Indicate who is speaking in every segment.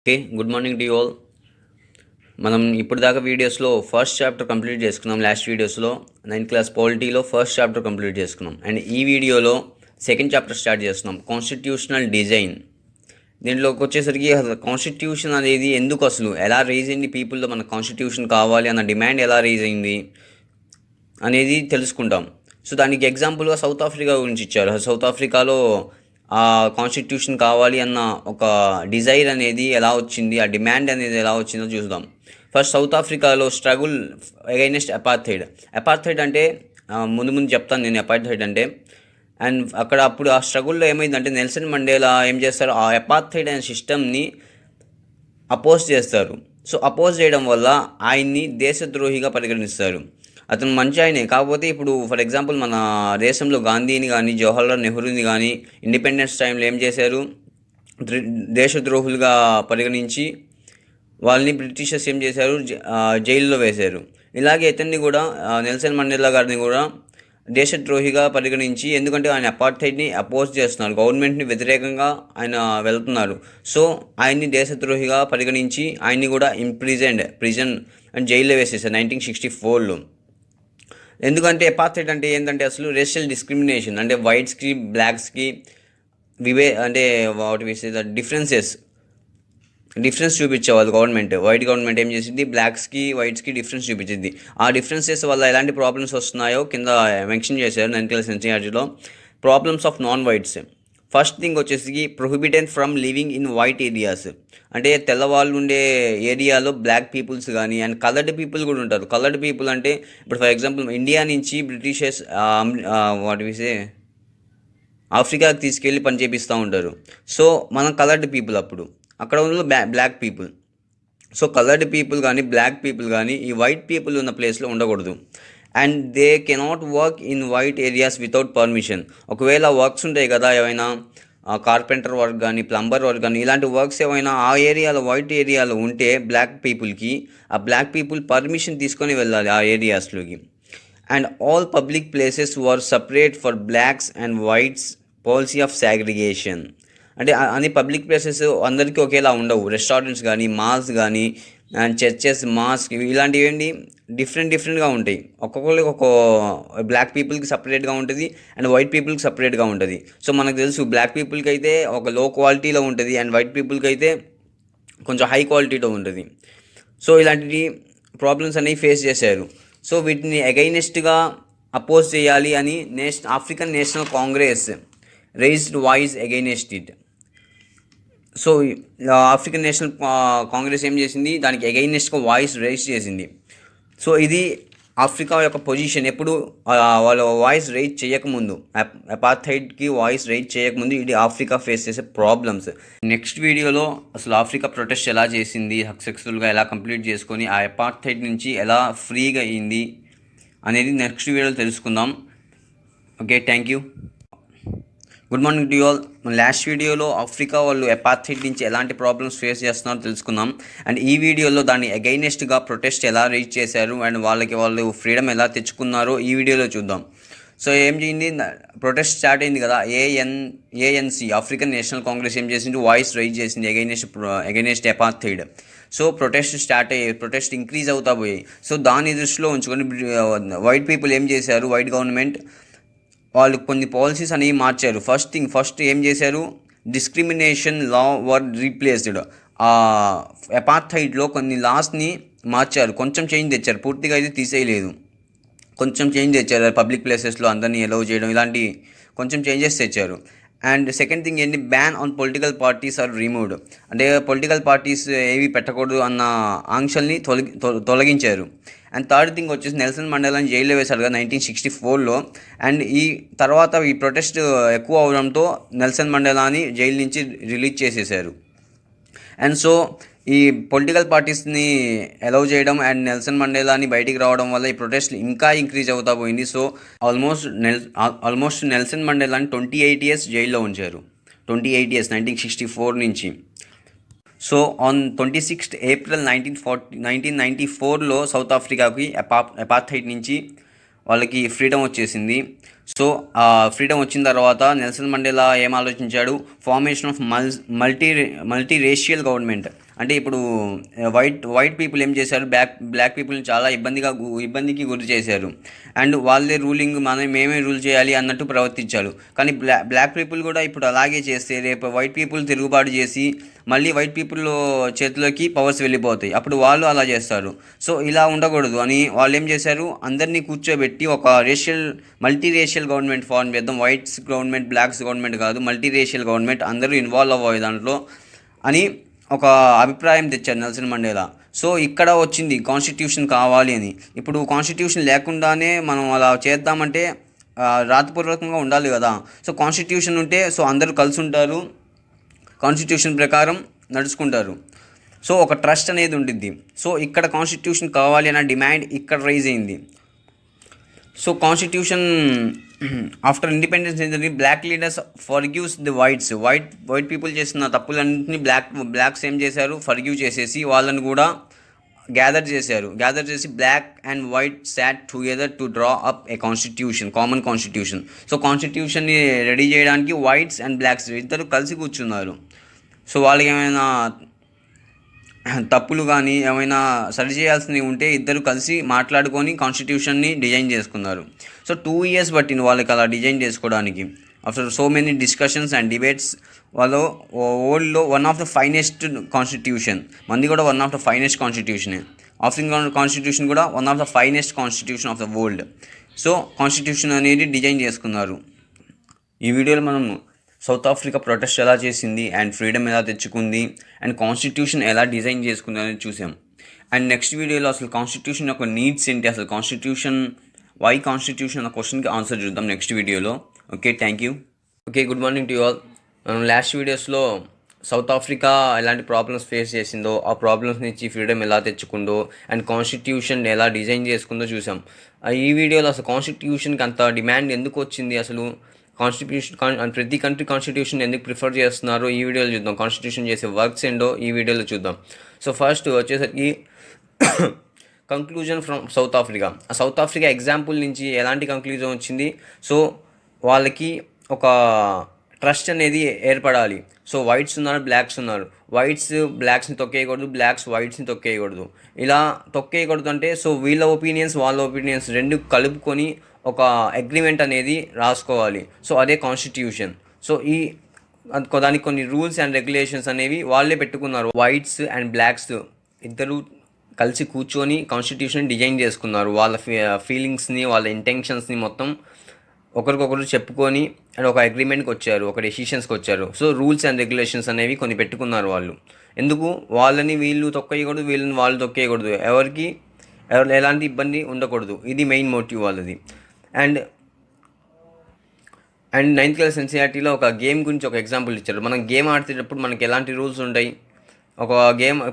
Speaker 1: Okay, good morning to you all. మనం ఇప్పుడు దాకా వీడియోస్లో ఫస్ట్ చాప్టర్ కంప్లీట్ చేసుకున్నాం. లాస్ట్ వీడియోస్లో 9th క్లాస్ పాలిటీలో ఫస్ట్ చాప్టర్ కంప్లీట్ చేసుకున్నాం. అండ్ ఈ వీడియోలో సెకండ్ చాప్టర్ స్టార్ట్ చేస్తున్నాం, కాన్స్టిట్యూషనల్ డిజైన్. దీంట్లోకి వచ్చేసరికి అసలు కాన్స్టిట్యూషన్ అనేది ఎందుకు, అసలు ఎలా రేజ్ అయింది పీపుల్లో, మన కాన్స్టిట్యూషన్ కావాలి అన్న డిమాండ్ ఎలా రేజ్ అయింది అనేది తెలుసుకుంటాం. సో దానికి ఎగ్జాంపుల్గా సౌత్ ఆఫ్రికా గురించి ఇచ్చారు. సౌత్ ఆఫ్రికాలో ఆ కాన్స్టిట్యూషన్ కావాలి అన్న ఒక డిజైర్ అనేది ఎలా వచ్చింది, ఆ డిమాండ్ అనేది ఎలా వచ్చిందో చూద్దాం. ఫస్ట్ సౌత్ ఆఫ్రికాలో స్ట్రగుల్ అగైనెస్ట్ అపార్థైడ్. అపార్థైడ్ అంటే ముందు చెప్తాను నేను అపార్థైడ్ అంటే. అండ్ అక్కడ అప్పుడు ఆ స్ట్రగుల్లో ఏమైందంటే నెల్సన్ మండేలా ఏం చేస్తారు, ఆ అపార్థైడ్ అనే సిస్టమ్ని అపోజ్ చేస్తారు. సో అపోజ్ చేయడం వల్ల ఆయన్ని దేశద్రోహిగా పరిగణిస్తారు. అతను మంచి ఆయనే, కాకపోతే ఇప్పుడు ఫర్ ఎగ్జాంపుల్ మన దేశంలో గాంధీని కానీ జవహర్లాల్ నెహ్రూని కానీ ఇండిపెండెన్స్ టైంలో ఏం చేశారు, దేశద్రోహులుగా పరిగణించి వాళ్ళని బ్రిటిషర్స్ ఏం చేశారు, జైల్లో వేశారు. ఇలాగే ఇతన్ని కూడా నెల్సన్ మండేలా గారిని కూడా దేశద్రోహిగా పరిగణించి, ఎందుకంటే ఆయన అపార్థైడ్ని అపోజ్ చేస్తున్నారు, గవర్నమెంట్ని వ్యతిరేకంగా ఆయన వెళ్తున్నారు. సో ఆయన్ని దేశద్రోహిగా పరిగణించి ఆయన్ని కూడా ప్రిజన్ అండ్ జైల్లో వేసేసారు 1964లో. ఎందుకంటే అపార్థైడ్ అంటే ఏంటంటే అసలు రేషియల్ డిస్క్రిమినేషన్, అంటే వైట్స్కి బ్లాక్స్కి అంటే what we say the difference చూపించేవాళ్ళు గవర్నమెంట్. వైట్ గవర్నమెంట్ ఏం చేసింది, బ్లాక్స్కి వైట్స్కి డిఫరెన్స్ చూపించింది. ఆ డిఫరెన్సెస్ వల్ల ఎలాంటి ప్రాబ్లమ్స్ వస్తున్నాయో కింద మెన్షన్ చేశారు 9th క్లాస్ ఎన్సీఆర్టీలో. Problems of non whites. First thing వచ్చేసి prohibited from living in white areas, అంటే తెల్లవాళ్ళు ఉండే ఏరియాలో బ్లాక్ పీపుల్స్ కానీ అండ్ కలర్డ్ పీపుల్ కూడా ఉంటారు. కలర్డ్ పీపుల్ అంటే ఇప్పుడు ఫర్ ఎగ్జాంపుల్ ఇండియా నుంచి బ్రిటిషర్స్ వాట్ వి సే ఆఫ్రికాకి తీసుకెళ్ళి పని చేపిస్తూ ఉంటారు. సో మనం కలర్డ్ పీపుల్ అప్పుడు అక్కడ ఉన్న black people. So coloured people కానీ బ్లాక్ పీపుల్ కానీ ఈ వైట్ పీపుల్ ఉన్న ప్లేస్లో ఉండకూడదు. And they cannot work in white areas without permission. ఒకవేళ వర్క్స్ ఉంటాయి కదా, ఏమైనా కార్పెంటర్ వర్క్ కానీ ప్లంబర్ వర్క్ కానీ ఇలాంటి వర్క్స్ ఏమైనా ఆ ఏరియాలో వైట్ ఏరియాలో ఉంటే బ్లాక్ పీపుల్కి, ఆ బ్లాక్ పీపుల్ పర్మిషన్ తీసుకొని వెళ్ళాలి ఆ ఏరియాస్లోకి. And all public places were separate for blacks and whites, policy of segregation. అంటే అన్ని పబ్లిక్ ప్లేసెస్ అందరికీ ఒకేలా ఉండవు. రెస్టారెంట్స్ కానీ మాల్స్ కానీ అండ్ చర్చెస్, మాస్క్ ఇలాంటివి ఏంటి డిఫరెంట్గా ఉంటాయి. ఒక్కొక్కరికి బ్లాక్ పీపుల్కి సపరేట్గా ఉంటుంది అండ్ వైట్ పీపుల్కి సపరేట్గా ఉంటుంది. సో మనకు తెలుసు బ్లాక్ పీపుల్కి అయితే ఒక లో క్వాలిటీలో ఉంటుంది అండ్ వైట్ పీపుల్కి అయితే కొంచెం హై క్వాలిటీలో ఉంటుంది. సో ఇలాంటి ప్రాబ్లమ్స్ అనేవి ఫేస్ చేశారు. సో వీటిని అగైనెస్ట్గా అపోజ్ చేయాలి అని African national Congress raised voice against it. So African national Congress ఏం చేసింది, దానికి అగైనెస్ట్గా వాయిస్ రైజ్ చేసింది. సో ఇది ఆఫ్రికా యొక్క పొజిషన్. ఎప్పుడు వాళ్ళ వాయిస్ రైజ్ చేయకముందు, అపార్థైడ్కి వాయిస్ రైజ్ చేయకముందు ఇది ఆఫ్రికా ఫేస్ చేసే ప్రాబ్లమ్స్. నెక్స్ట్ వీడియోలో అసలు ఆఫ్రికా ప్రొటెస్ట్ ఎలా చేసింది, సక్సెస్ఫుల్గా ఎలా కంప్లీట్ చేసుకొని ఆ అపార్థైడ్ నుంచి ఎలా ఫ్రీగా అయింది అనేది నెక్స్ట్ వీడియోలో తెలుసుకుందాం. Okay, thank you. Good morning to you all. Last వీడియోలో ఆఫ్రికా వాళ్ళు అపార్థైడ్ నుంచి ఎలాంటి ప్రాబ్లమ్స్ ఫేస్ చేస్తున్నారో తెలుసుకుందాం. అండ్ ఈ వీడియోలో దాన్ని అగైనెస్ట్గా ప్రొటెస్ట్ ఎలా రీచ్ చేశారు అండ్ వాళ్ళు ఫ్రీడమ్ ఎలా తెచ్చుకున్నారో ఈ వీడియోలో చూద్దాం. సో ఏం చేయింది, ప్రొటెస్ట్ స్టార్ట్ అయింది కదా, ఏఎన్సి ఆఫ్రికన్ నేషనల్ కాంగ్రెస్ ఏం చేసింది, వాయిస్ రైజ్ చేసింది against apartheid. So protest increase అవుతా పోయాయి. సో దాన్ని దృష్టిలో ఉంచుకొని వైట్ పీపుల్ ఏం చేశారు, వైట్ గవర్నమెంట్ వాళ్ళు కొన్ని పాలసీస్ అనేవి మార్చారు. ఫస్ట్ ఏం చేశారు, డిస్క్రిమినేషన్ లా వర్ రీప్లేస్డ్. అపార్థైడ్లో కొన్ని లాస్ని మార్చారు, కొంచెం చేంజ్ తెచ్చారు, పూర్తిగా అయితే తీసేయలేదు, కొంచెం చేంజ్ తెచ్చారు. పబ్లిక్ ప్లేసెస్లో అందరినీ అలౌ చేయడం ఇలాంటి కొంచెం చేంజెస్ తెచ్చారు. అండ్ సెకండ్ థింగ్ ఏంటి, ban on political parties are removed, అంటే పొలిటికల్ పార్టీస్ ఏవి పెట్టకూడదు అన్న ఆంక్షల్ని తొలగించారు. అండ్ థర్డ్ థింగ్ వచ్చేసి నెల్సన్ మండేలాని జైల్లో వేశారు కదా 1964లో. అండ్ ఈ తర్వాత ఈ ప్రొటెస్ట్ ఎక్కువ అవడంతో నెల్సన్ మండేలాని జైలు నుంచి రిలీజ్ చేసేసారు. అండ్ సో ఈ పొలిటికల్ పార్టీస్ని అలౌ చేయడం అండ్ నెల్సన్ మండేలాని బయటికి రావడం వల్ల ఈ ప్రొటెస్ట్ ఇంకా ఇంక్రీజ్ అవుతా పోయింది. సో ఆల్మోస్ట్ నెల్సన్ మండేలాని 28 years జైల్లో ఉంచారు, 28 years 1964 నుంచి. సో ఆన్ 26th April 1994లో సౌత్ ఆఫ్రికాకి అపార్థైడ్ నుంచి వాళ్ళకి ఫ్రీడమ్ వచ్చేసింది. సో ఫ్రీడమ్ వచ్చిన తర్వాత నెల్సన్ మండేలా ఏం ఆలోచించాడు, formation of multi racial government, అంటే ఇప్పుడు వైట్ పీపుల్ ఏం చేశారు, బ్లాక్ పీపుల్ని చాలా ఇబ్బందికి గురి చేశారు. అండ్ వాళ్ళే రూలింగ్ మేమే రూల్ చేయాలి అన్నట్టు ప్రవర్తించారు. కానీ బ్లాక్ పీపుల్ కూడా ఇప్పుడు అలాగే చేస్తే రేపు వైట్ పీపుల్ తిరుగుబాటు చేసి మళ్ళీ వైట్ పీపుల్ చేతిలోకి పవర్స్ వెళ్ళిపోతాయి. అప్పుడు వాళ్ళు అలా చేస్తారు. సో ఇలా ఉండకూడదు అని వాళ్ళు ఏం చేశారు, అందరినీ కూర్చోబెట్టి ఒక మల్టీ రేషియల్ గవర్నమెంట్ ఫార్మ్ చేద్దాం. వైట్స్ గవర్నమెంట్, బ్లాక్స్ గవర్నమెంట్ కాదు, మల్టీ రేషియల్ గవర్నమెంట్, అందరూ ఇన్వాల్వ్ అవ్వాలి దాంట్లో అని ఒక అభిప్రాయం తెచ్చారు నెల్సన్ మండేలా. సో ఇక్కడ వచ్చింది కాన్స్టిట్యూషన్ కావాలి అని. ఇప్పుడు కాన్స్టిట్యూషన్ లేకుండానే మనం అలా చేద్దామంటే రాతపూర్వకంగా ఉండాలి కదా. సో కాన్స్టిట్యూషన్ ఉంటే సో అందరూ కలిసి ఉంటారు, కాన్స్టిట్యూషన్ ప్రకారం నడుచుకుంటారు. సో ఒక ట్రస్ట్ అనేది ఉండిద్ది. సో ఇక్కడ కాన్స్టిట్యూషన్ కావాలి అన్న డిమాండ్ ఇక్కడ రైజ్ అయింది. సో కాన్స్టిట్యూషన్ ఆఫ్టర్ ఇండిపెండెన్స్ ఏంటంటే black leaders forgives the white people చేసిన తప్పులన్నింటినీ బ్లాక్స్ ఏం చేశారు, ఫర్గ్యూ చేసేసి వాళ్ళని కూడా గ్యాదర్ చేసి black and white sat together to draw up a common constitution. So కాన్స్టిట్యూషన్ని రెడీ చేయడానికి వైట్స్ అండ్ బ్లాక్స్ ఇద్దరు కలిసి కూర్చున్నారు. సో వాళ్ళకి ఏమైనా తప్పులు కానీ ఏమైనా సరి చేయాల్సినవి ఉంటే ఇద్దరు కలిసి మాట్లాడుకొని కాన్స్టిట్యూషన్ని డిజైన్ చేసుకున్నారు. సో 2 years పట్టింది వాళ్ళకి అలా డిజైన్ చేసుకోవడానికి. After so many discussions and debates వాళ్ళు వరల్డ్లో one of the finest constitution, మంది కూడా వన్ ఆఫ్ ద ఫైనెస్ట్ కాన్స్టిట్యూషనే. ఆఫ్రికన్ కాన్స్టిట్యూషన్ కూడా one of the finest constitution of the world. So constitution అనేది డిజైన్ చేసుకున్నారు. ఈ వీడియోలో మనం సౌత్ ఆఫ్రికా ప్రొటెస్ట్ ఎలా చేసింది అండ్ ఫ్రీడమ్ ఎలా తెచ్చుకుంది అండ్ కాన్స్టిట్యూషన్ ఎలా డిజైన్ చేసుకుంది అనేది చూసాం. అండ్ నెక్స్ట్ వీడియోలో అసలు కాన్స్టిట్యూషన్ యొక్క నీడ్స్ ఏంటి, అసలు వై కాన్స్టిట్యూషన్ అన్న క్వశ్చన్కి ఆన్సర్ చూద్దాం నెక్స్ట్ వీడియోలో. Okay, thank you. Okay, good morning to you all. మనం లాస్ట్ వీడియోస్లో సౌత్ ఆఫ్రికా ఎలాంటి ప్రాబ్లమ్స్ ఫేస్ చేసిందో, ఆ ప్రాబ్లమ్స్ నుంచి ఫ్రీడమ్ ఎలా తెచ్చుకుందో అండ్ కాన్స్టిట్యూషన్ ఎలా డిజైన్ చేసుకుందో చూసాం. ఈ వీడియోలో అసలు కాన్స్టిట్యూషన్కి అంత డిమాండ్ ఎందుకు వచ్చింది, అసలు ప్రతి కంట్రీ కాన్స్టిట్యూషన్ ఎందుకు ప్రిఫర్ చేస్తున్నారో ఈ వీడియోలో చూద్దాం. కాన్స్టిట్యూషన్ చేసే వర్క్స్ ఏంటో ఈ వీడియోలో చూద్దాం. సో ఫస్ట్ వచ్చేసరికి కంక్లూజన్ ఫ్రమ్ సౌత్ ఆఫ్రికా. ఆ సౌత్ ఆఫ్రికా ఎగ్జాంపుల్ నుంచి ఎలాంటి కంక్లూజన్ వచ్చింది, సో వాళ్ళకి ఒక ట్రస్ట్ అనేది ఏర్పడాలి. సో వైట్స్ ఉన్నారు, బ్లాక్స్ ఉన్నారు. వైట్స్ బ్లాక్స్ని తొక్కేయకూడదు, బ్లాక్స్ వైట్స్ని తొక్కేయకూడదు. ఇలా తొక్కేయకూడదు అంటే సో వీళ్ళ ఒపీనియన్స్ వాళ్ళ ఒపీనియన్స్ రెండు కలుపుకొని ఒక అగ్రిమెంట్ అనేది రాసుకోవాలి. సో అదే కాన్స్టిట్యూషన్. సో దానికి కొన్ని రూల్స్ అండ్ రెగ్యులేషన్స్ అనేవి వాళ్ళే పెట్టుకున్నారు. వైట్స్ అండ్ బ్లాక్స్ ఇద్దరు కలిసి కూర్చొని కాన్స్టిట్యూషన్ డిజైన్ చేసుకున్నారు. వాళ్ళ ఫీలింగ్స్ని, వాళ్ళ ఇంటెన్షన్స్ని మొత్తం ఒకరికొకరు చెప్పుకొని అండ్ ఒక అగ్రిమెంట్కి వచ్చారు, ఒక డెసిషన్స్కి వచ్చారు. సో రూల్స్ అండ్ రెగ్యులేషన్స్ అనేవి కొన్ని పెట్టుకున్నారు వాళ్ళు. ఎందుకు వాళ్ళని వీళ్ళు తొక్కేయకూడదు, వీళ్ళని వాళ్ళు తొక్కేయకూడదు, ఎవరు ఎలాంటి ఇబ్బంది ఉండకూడదు. ఇది మెయిన్ మోటివ్ వాళ్ళది. అండ్ 9th క్లాస్ ఎన్సీఆర్టీలో ఒక గేమ్ గురించి ఒక ఎగ్జాంపుల్ ఇచ్చారు. మనం గేమ్ ఆడుతున్నప్పుడు మనకి ఎలాంటి రూల్స్ ఉంటాయి, ఒక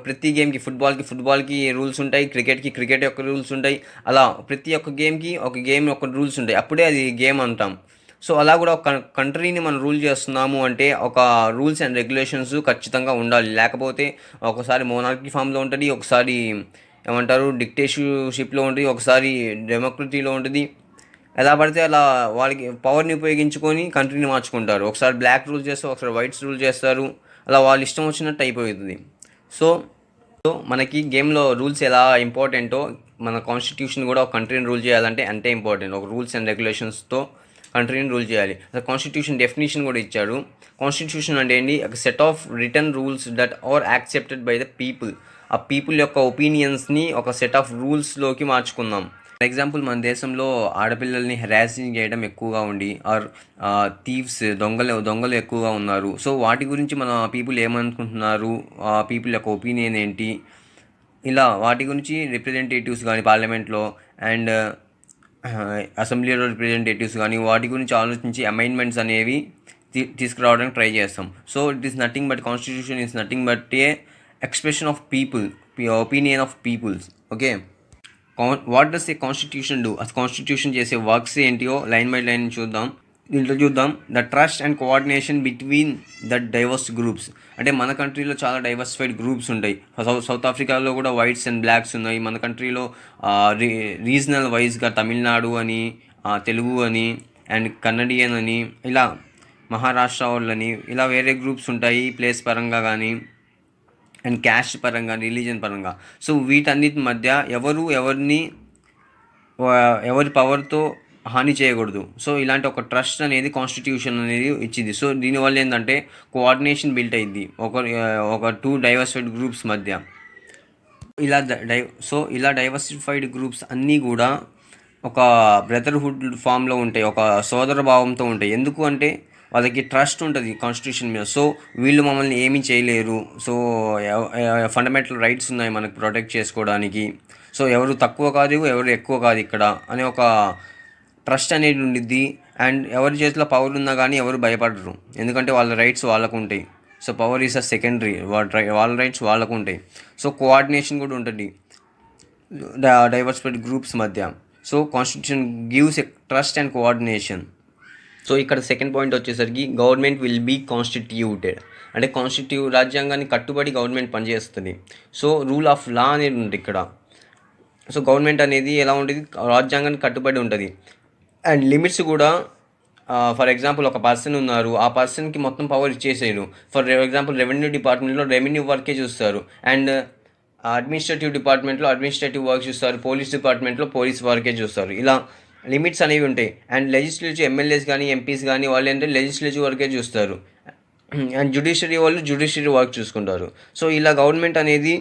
Speaker 1: ప్రతి గేమ్కి ఫుట్బాల్కి రూల్స్ ఉంటాయి, క్రికెట్ యొక్క రూల్స్ ఉంటాయి. అలా ప్రతి ఒక్క గేమ్కి ఒక రూల్స్ ఉంటాయి, అప్పుడే అది గేమ్ అంటాం. సో అలా కూడా ఒక కంట్రీని మనం రూల్ చేస్తున్నాము అంటే ఒక రూల్స్ అండ్ రెగ్యులేషన్స్ ఖచ్చితంగా ఉండాలి. లేకపోతే ఒకసారి మోనార్కీ ఫామ్లో ఉంటుంది, ఒకసారి ఏమంటారు డిక్టేటర్షిప్లో ఉంటుంది, ఒకసారి డెమోక్రసీలో ఉంటుంది. ఎలా పడితే అలా వాళ్ళకి పవర్ని ఉపయోగించుకొని కంట్రీని మార్చుకుంటారు. ఒకసారి బ్లాక్ రూల్ చేస్తారు, ఒకసారి వైట్స్ రూల్ చేస్తారు. అలా వాళ్ళు ఇష్టం వచ్చినట్టు అయిపోతుంది. సో మనకి గేమ్లో రూల్స్ ఎలా ఇంపార్టెంటో మన కాన్స్టిట్యూషన్ కూడా ఒక కంట్రీని రూల్ చేయాలంటే అంతే ఇంపార్టెంట్. ఒక రూల్స్ అండ్ రెగ్యులేషన్స్తో కంట్రీని రూల్ చేయాలి. కాన్స్టిట్యూషన్ డెఫినేషన్ కూడా ఇచ్చాడు. కాన్స్టిట్యూషన్ అంటే ఏంటి, ఒక set of return rules that are accepted by the people. ఆ పీపుల్ యొక్క ఒపీనియన్స్ని ఒక సెట్ ఆఫ్ రూల్స్లోకి మార్చుకుందాం. ఫర్ ఎగ్జాంపుల్, మన దేశంలో ఆడపిల్లల్ని హెరాసింగ్ చేయడం ఎక్కువగా ఉండి ఆర్ థీవ్స్ దొంగలు ఎక్కువగా ఉన్నారు. సో వాటి గురించి మన పీపుల్ ఏమనుకుంటున్నారు, ఆ పీపుల్ యొక్క ఒపీనియన్ ఏంటి, ఇలా వాటి గురించి రిప్రజెంటేటివ్స్ కానీ పార్లమెంట్లో అండ్ అసెంబ్లీలో రిప్రజెంటేటివ్స్ కానీ వాటి గురించి ఆలోచించి అమెండ్మెంట్స్ అనేవి తీసుకురావడానికి ట్రై చేస్తాం. So it is nothing but constitution is nothing but a expression of opinion of peoples. Okay, what does a constitution do, అసలు కాన్స్టిట్యూషన్ చేసే వర్క్స్ ఏంటియో లైన్ బై లైన్ చూద్దాం. దీంట్లో చూద్దాం the trust and coordination between the diverse groups. అంటే మన కంట్రీలో చాలా డైవర్సిఫైడ్ గ్రూప్స్ ఉంటాయి. సౌత్ ఆఫ్రికాలో కూడా వైట్స్ అండ్ బ్లాక్స్ ఉన్నాయి. మన కంట్రీలో రీజనల్ వైజ్గా తమిళనాడు అని, తెలుగు అని అండ్ కన్నడియన్ అని, ఇలా మహారాష్ట్ర వాళ్ళని, ఇలా వేరే గ్రూప్స్ ఉంటాయి ప్లేస్ పరంగా కానీ. అండ్ క్యాస్ట్ పరంగా, రిలీజన్ పరంగా. సో వీటన్నిటి మధ్య ఎవరి పవర్తో హాని చేయకూడదు. సో ఇలాంటి ఒక ట్రస్ట్ అనేది కాన్స్టిట్యూషన్ అనేది ఇచ్చింది. సో దీనివల్ల ఏంటంటే కోఆర్డినేషన్ బిల్ట్ అయింది ఒక టూ డైవర్సిఫైడ్ గ్రూప్స్ మధ్య. ఇలా డైవర్సిఫైడ్ గ్రూప్స్ అన్నీ కూడా ఒక బ్రదర్హుడ్ ఫామ్లో ఉంటాయి, ఒక సోదర భావంతో ఉంటాయి. ఎందుకు అంటే వాళ్ళకి ట్రస్ట్ ఉంటుంది కాన్స్టిట్యూషన్ మీద. సో వీళ్ళు మమ్మల్ని ఏమీ చేయలేరు, సో ఫండమెంటల్ రైట్స్ ఉన్నాయి మనకు ప్రొటెక్ట్ చేసుకోవడానికి. సో ఎవరు తక్కువ కాదు, ఎవరు ఎక్కువ కాదు ఇక్కడ అనే ఒక ట్రస్ట్ అనేది ఉండిద్ది. అండ్ ఎవరి చేతిలో పవర్ ఉన్నా కానీ ఎవరు భయపడరు, ఎందుకంటే వాళ్ళ రైట్స్ వాళ్ళకు ఉంటాయి. So power is a secondary, వాళ్ళ రైట్స్ వాళ్ళకు ఉంటాయి. సో కోఆర్డినేషన్ కూడా ఉంటుంది డైవర్సిఫైడ్ గ్రూప్స్ మధ్య. So constitution gives a trust and coordination. So ఇక్కడ సెకండ్ పాయింట్ వచ్చేసరికి గవర్నమెంట్ విల్ బీ కాన్స్టిట్యూటెడ్. అంటే రాజ్యాంగాన్ని కట్టుబడి గవర్నమెంట్ పనిచేస్తుంది. సో రూల్ ఆఫ్ లా అనేది ఉంటుంది ఇక్కడ. సో గవర్నమెంట్ అనేది ఎలా ఉంటుంది, రాజ్యాంగానికి కట్టుబడి ఉంటుంది. అండ్ లిమిట్స్ కూడా, ఫర్ ఎగ్జాంపుల్ ఒక పర్సన్ ఉన్నారు, ఆ పర్సన్కి మొత్తం పవర్ ఇచ్చేసేయరు. ఫర్ ఎగ్జాంపుల్ రెవెన్యూ డిపార్ట్మెంట్లో రెవెన్యూ వర్కే చూస్తారు, అండ్ అడ్మినిస్ట్రేటివ్ డిపార్ట్మెంట్లో అడ్మినిస్ట్రేటివ్ వర్క్ చూస్తారు, పోలీస్ డిపార్ట్మెంట్లో పోలీస్ వర్కే చూస్తారు. ఇలా లిమిట్స్ అనేవి ఉంటాయి. అండ్ లెజిస్లేటివ్ ఎమ్మెల్యేస్ కానీ ఎంపీస్ కానీ వాళ్ళు ఏంటంటే లెజిస్లేటివ్ వర్కే చూస్తారు, అండ్ జ్యుడిషియరీ వాళ్ళు జ్యుడిషియరీ వర్క్ చూసుకుంటారు. సో ఇలా గవర్నమెంట్ అనేది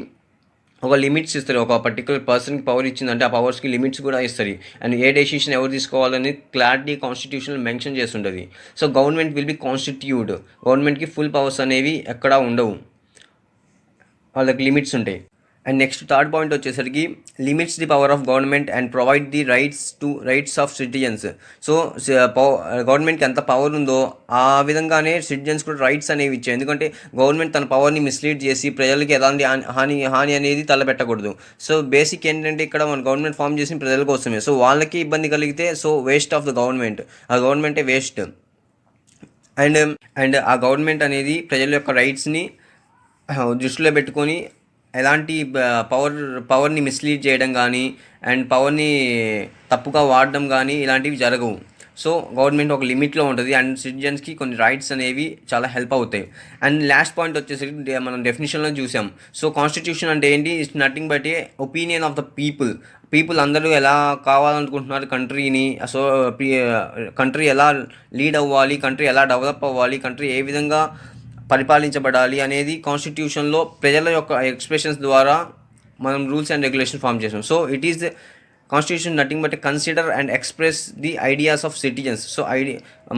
Speaker 1: ఒక లిమిట్స్ ఇస్తారు. ఒక పర్టికులర్ పర్సన్కి పవర్ ఇచ్చిందంటే ఆ పవర్స్కి లిమిట్స్ కూడా ఇస్తుంది. అండ్ ఏ డెసిషన్ ఎవరు తీసుకోవాలని క్లారిటీ కాన్స్టిట్యూషన్లో మెన్షన్ చేస్తుంటుంది. So government will be constitute. గవర్నమెంట్కి ఫుల్ పవర్స్ అనేవి ఎక్కడా ఉండవు, వాళ్ళకి లిమిట్స్ ఉంటాయి. అండ్ నెక్స్ట్ థర్డ్ పాయింట్ వచ్చేసరికి limits the power of government and provide the rights of citizens. So గవర్నమెంట్కి ఎంత పవర్ ఉందో ఆ విధంగానే సిటిజన్స్ కూడా రైట్స్ అనేవి ఇచ్చాయి. ఎందుకంటే గవర్నమెంట్ తన పవర్ని మిస్లీడ్ చేసి ప్రజలకి ఎలాంటి హాని అనేది తలపెట్టకూడదు. సో బేసిక్ ఏంటంటే ఇక్కడ మన గవర్నమెంట్ ఫామ్ చేసిన ప్రజల కోసమే. సో వాళ్ళకి ఇబ్బంది కలిగితే so waste of the government, ఆ గవర్నమెంటే వేస్ట్. అండ్ ఆ గవర్నమెంట్ అనేది ప్రజల యొక్క రైట్స్ని దృష్టిలో పెట్టుకొని ఎలాంటి పవర్ని మిస్లీడ్ చేయడం కానీ అండ్ పవర్ని తప్పుగా వాడడం కానీ ఇలాంటివి జరగవు. సో గవర్నమెంట్ ఒక లిమిట్లో ఉంటుంది అండ్ సిటిజన్స్కి కొన్ని రైట్స్ అనేవి చాలా హెల్ప్ అవుతాయి. అండ్ లాస్ట్ పాయింట్ వచ్చేసరికి మనం డెఫినేషన్లో చూసాం. సో కాన్స్టిట్యూషన్ అంటే ఏంటి, it's nothing but a opinion of the people అందరూ ఎలా కావాలనుకుంటున్నారు కంట్రీని. సో కంట్రీ ఎలా లీడ్ అవ్వాలి, కంట్రీ ఎలా డెవలప్ అవ్వాలి, కంట్రీ ఏ విధంగా పరిపాలించబడాలి అనేది కాన్స్టిట్యూషన్లో ప్రజల యొక్క ఎక్స్ప్రెషన్స్ ద్వారా మనం రూల్స్ అండ్ రెగ్యులేషన్ ఫామ్ చేసాం. So it is constitution nothing but consider and express the ideas of citizens. So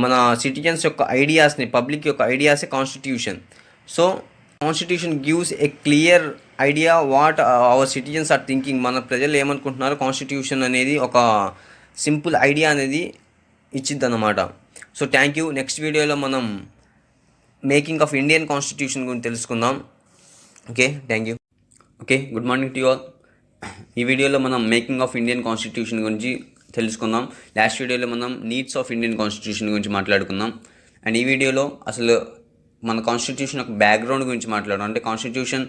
Speaker 1: మన సిటిజన్స్ యొక్క ఐడియాస్ని, పబ్లిక్ యొక్క ఐడియాసే కాన్స్టిట్యూషన్. So constitution gives a clear idea what hour citizens are thinking. మన ప్రజలు ఏమనుకుంటున్నారు, కాన్స్టిట్యూషన్ అనేది ఒక సింపుల్ ఐడియా అనేది ఇచ్చిద్ది అన్నమాట. So thank you. నెక్స్ట్ వీడియోలో మనం మేకింగ్ ఆఫ్ ఇండియన్ కాన్స్టిట్యూషన్ గురించి తెలుసుకుందాం. Okay, thank you. Okay, good morning to you all. ఈ వీడియోలో మనం మేకింగ్ ఆఫ్ ఇండియన్ కాన్స్టిట్యూషన్ గురించి తెలుసుకుందాం. లాస్ట్ వీడియోలో మనం నీడ్స్ ఆఫ్ ఇండియన్ కాన్స్టిట్యూషన్ గురించి మాట్లాడుకుందాం. అండ్ ఈ వీడియోలో అసలు మన కాన్స్టిట్యూషన్ యొక్క బ్యాక్గ్రౌండ్ గురించి మాట్లాడడం. అంటే కాన్స్టిట్యూషన్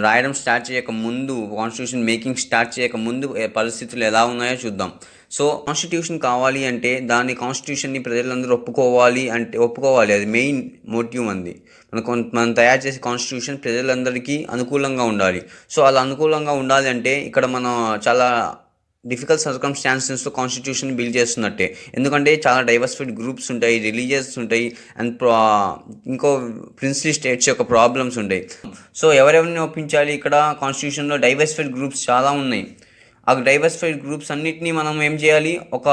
Speaker 1: రాయడం స్టార్ట్ చేయక ముందు, కాన్స్టిట్యూషన్ మేకింగ్ స్టార్ట్ చేయక ముందు పరిస్థితులు ఎలా ఉన్నాయో చూద్దాం. సో కాన్స్టిట్యూషన్ కావాలి అంటే దాని కాన్స్టిట్యూషన్ని ప్రజలందరూ ఒప్పుకోవాలి. అది మెయిన్ మోటివ్ అంది. మనం తయారు చేసే కాన్స్టిట్యూషన్ ప్రజలందరికీ అనుకూలంగా ఉండాలి. సో అలా అనుకూలంగా ఉండాలి అంటే ఇక్కడ మనం చాలా డిఫికల్ట్ సర్కమ్స్టాన్సెస్లో కాన్స్టిట్యూషన్ బిల్డ్ చేస్తున్నట్టే. ఎందుకంటే చాలా డైవర్సిఫైడ్ గ్రూప్స్ ఉంటాయి, రిలీజియస్ ఉంటాయి, అండ్ ఇంకో ప్రిన్స్లీ స్టేట్స్ యొక్క ప్రాబ్లమ్స్ ఉంటాయి. సో ఎవరెవరిని ఒప్పించాలి, ఇక్కడ కాన్స్టిట్యూషన్లో డైవర్సిఫైడ్ గ్రూప్స్ చాలా ఉన్నాయి. ఆ డైవర్సిఫైడ్ గ్రూప్స్ అన్నిటినీ మనం ఏం చేయాలి, ఒక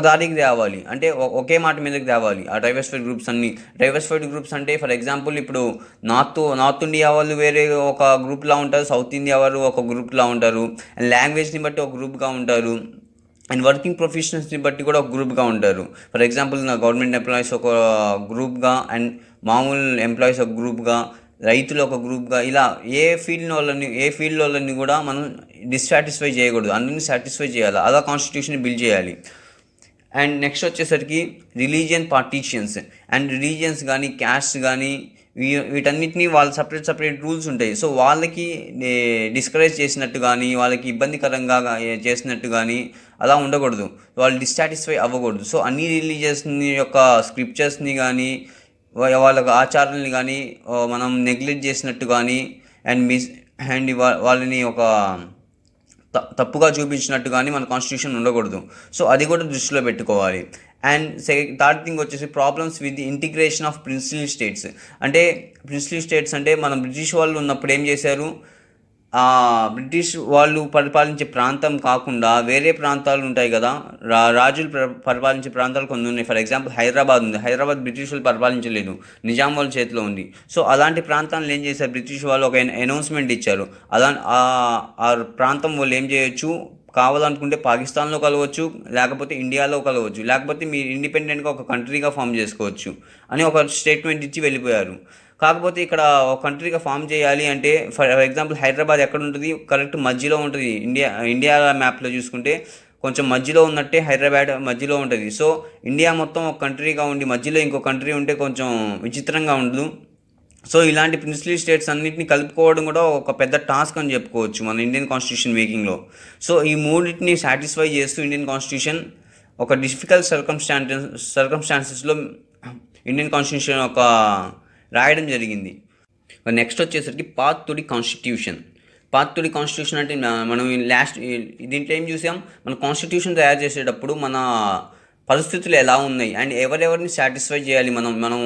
Speaker 1: దారికి తేవాలి, అంటే ఒకే మాట మీదకి తేవాలి ఆ డైవర్సిఫైడ్ గ్రూప్స్ అంటే ఫర్ ఎగ్జాంపుల్ ఇప్పుడు నార్త్ ఇండియా వాళ్ళు వేరే ఒక గ్రూప్లా ఉంటారు, సౌత్ ఇండియా వాళ్ళు ఒక గ్రూప్లా ఉంటారు, అండ్ లాంగ్వేజ్ని బట్టి ఒక గ్రూప్గా ఉంటారు, అండ్ వర్కింగ్ ప్రొఫెషనల్స్ని బట్టి కూడా ఒక గ్రూప్గా ఉంటారు. ఫర్ ఎగ్జాంపుల్ నా గవర్నమెంట్ ఎంప్లాయీస్ ఒక గ్రూప్గా, అండ్ మామూలు ఎంప్లాయీస్ ఒక గ్రూప్గా, రైతులు ఒక గ్రూప్గా, ఇలా ఏ ఫీల్డ్ వాళ్ళని కూడా మనం డిస్సాటిస్ఫై చేయకూడదు, అందరినీ సాటిస్ఫై చేయాలి. అలా కాన్స్టిట్యూషన్ బిల్డ్ చేయాలి. అండ్ నెక్స్ట్ వచ్చేసరికి రిలీజియన్ పార్టీషియన్స్, అండ్ రిలీజియన్స్ కానీ క్యాస్ట్ కానీ వీటన్నిటిని వాళ్ళ సపరేట్ రూల్స్ ఉంటాయి. సో వాళ్ళకి డిస్కరేజ్ చేసినట్టు కానీ, వాళ్ళకి ఇబ్బందికరంగా చేసినట్టు కానీ అలా ఉండకూడదు, వాళ్ళు డిస్సాటిస్ఫై అవ్వకూడదు. సో అన్ని రిలీజియస్ని యొక్క స్క్రిప్చర్స్ని కానీ వాళ్ళ ఆచారాలని కానీ మనం నెగ్లెక్ట్ చేసినట్టు కానీ అండ్ వాళ్ళని ఒక తప్పుగా చూపించినట్టు కానీ మన కాన్స్టిట్యూషన్ ఉండకూడదు. సో అది కూడా దృష్టిలో పెట్టుకోవాలి. అండ్ థర్డ్ థింగ్ వచ్చేసి problems with the integration of principal states. అంటే ప్రిన్సిపల్ స్టేట్స్ అంటే మనం బ్రిటిష్ వాళ్ళు ఉన్నప్పుడు ఏం చేశారు, బ్రిటిష్ వాళ్ళు పరిపాలించే ప్రాంతం కాకుండా వేరే ప్రాంతాలు ఉంటాయి కదా, రాజులు పరిపాలించే ప్రాంతాలు కొన్ని ఉన్నాయి. ఫర్ ఎగ్జాంపుల్ హైదరాబాద్ ఉంది. హైదరాబాద్ బ్రిటిష్ వాళ్ళు పరిపాలించలేదు, నిజాం వాళ్ళ చేతిలో ఉంది. సో అలాంటి ప్రాంతాలను ఏం చేశారు, బ్రిటిష్ వాళ్ళు ఒక అనౌన్స్మెంట్ ఇచ్చారు. ఆ ప్రాంతం వాళ్ళు ఏం చేయొచ్చు, కావాలనుకుంటే పాకిస్తాన్లో కలవచ్చు, లేకపోతే ఇండియాలో కలవచ్చు, లేకపోతే మీరు ఇండిపెండెంట్గా ఒక కంట్రీగా ఫామ్ చేసుకోవచ్చు అని ఒక స్టేట్మెంట్ ఇచ్చి వెళ్ళిపోయారు. కాకపోతే ఇక్కడ ఒక కంట్రీగా ఫామ్ చేయాలి అంటే ఫర్ ఎగ్జాంపుల్ హైదరాబాద్ ఎక్కడ ఉంటుంది, కరెక్ట్ మధ్యలో ఉంటుంది. ఇండియా మ్యాప్లో చూసుకుంటే కొంచెం మధ్యలో ఉన్నట్టే హైదరాబాద్ మధ్యలో ఉంటుంది. సో ఇండియా మొత్తం ఒక కంట్రీగా ఉండి మధ్యలో ఇంకో కంట్రీ ఉంటే కొంచెం విచిత్రంగా ఉండదు. సో ఇలాంటి ప్రిన్సిపల్ స్టేట్స్ అన్నింటినీ కలుపుకోవడం కూడా ఒక పెద్ద టాస్క్ అని చెప్పుకోవచ్చు మన ఇండియన్ కాన్స్టిట్యూషన్ మేకింగ్లో. సో ఈ మూడింటిని సాటిస్ఫై చేస్తూ ఇండియన్ కాన్స్టిట్యూషన్ ఒక డిఫికల్ట్ సర్కమ్స్టాన్సెస్లో ఇండియన్ కాన్స్టిట్యూషన్ ఒక రాయడం జరిగింది. నెక్స్ట్ వచ్చేసరికి path to the constitution. Path to the constitution అంటే మనం దీంట్లో ఏం చూసాం, మన కాన్స్టిట్యూషన్ తయారు చేసేటప్పుడు మన పరిస్థితులు ఎలా ఉన్నాయి అండ్ ఎవరెవరిని సాటిస్ఫై చేయాలి, మనం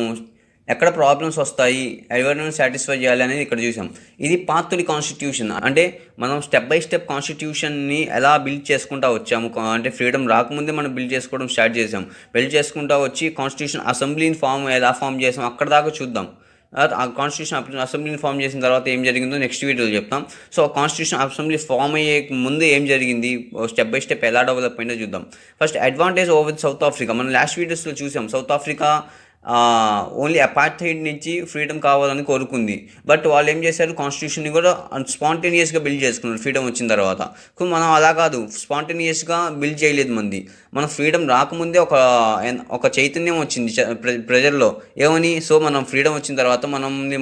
Speaker 1: ఎక్కడ ప్రాబ్లమ్స్ వస్తాయి, ఎవరిని సాటిస్ఫై చేయాలి అనేది ఇక్కడ చూసాం. ఇది పాత్ టు ది కాన్స్టిట్యూషన్ అంటే మనం స్టెప్ బై స్టెప్ కాన్స్టిట్యూషన్ని ఎలా బిల్డ్ చేసుకుంటూ వచ్చాము. అంటే ఫ్రీడమ్ రాకముందే మనం బిల్డ్ చేసుకోవడం స్టార్ట్ చేసాం. బిల్డ్ చేసుకుంటూ వచ్చి కాన్స్టిట్యూషన్ అసెంబ్లీని ఎలా ఫామ్ చేసాం అక్కడ దాకా చూద్దాం. ఆ కాన్స్టిట్యూషన్ అసెంబ్లీని ఫామ్ చేసిన తర్వాత ఏం జరిగిందో నెక్స్ట్ వీడియోలో చెప్తాం. సో కాన్స్టిట్యూషన్ అసెంబ్లీ ఫామ్ అయ్యే ముందు ఏం జరిగింది, స్టెప్ బై స్టెప్ ఎలా డెవలప్ అయిందో చూద్దాం. First advantage over south Africa. మనం లాస్ట్ వీడియోస్లో చూసాం సౌత్ ఆఫ్రికా ఓన్లీ అపార్థైడ్ నుంచి ఫ్రీడమ్ కావాలని కోరుకుంది. బట్ వాళ్ళు ఏం చేశారు, కాన్స్టిట్యూషన్ని కూడా స్పాంటేనియస్గా బిల్డ్ చేసుకున్నారు ఫ్రీడమ్ వచ్చిన తర్వాత. మనం అలా కాదు, స్పాంటేనియస్గా బిల్డ్ చేయలేదు. మన ఫ్రీడమ్ రాకముందే ఒక చైతన్యం వచ్చింది ప్రజల్లో. ఏమని, సో మనం ఫ్రీడమ్ వచ్చిన తర్వాత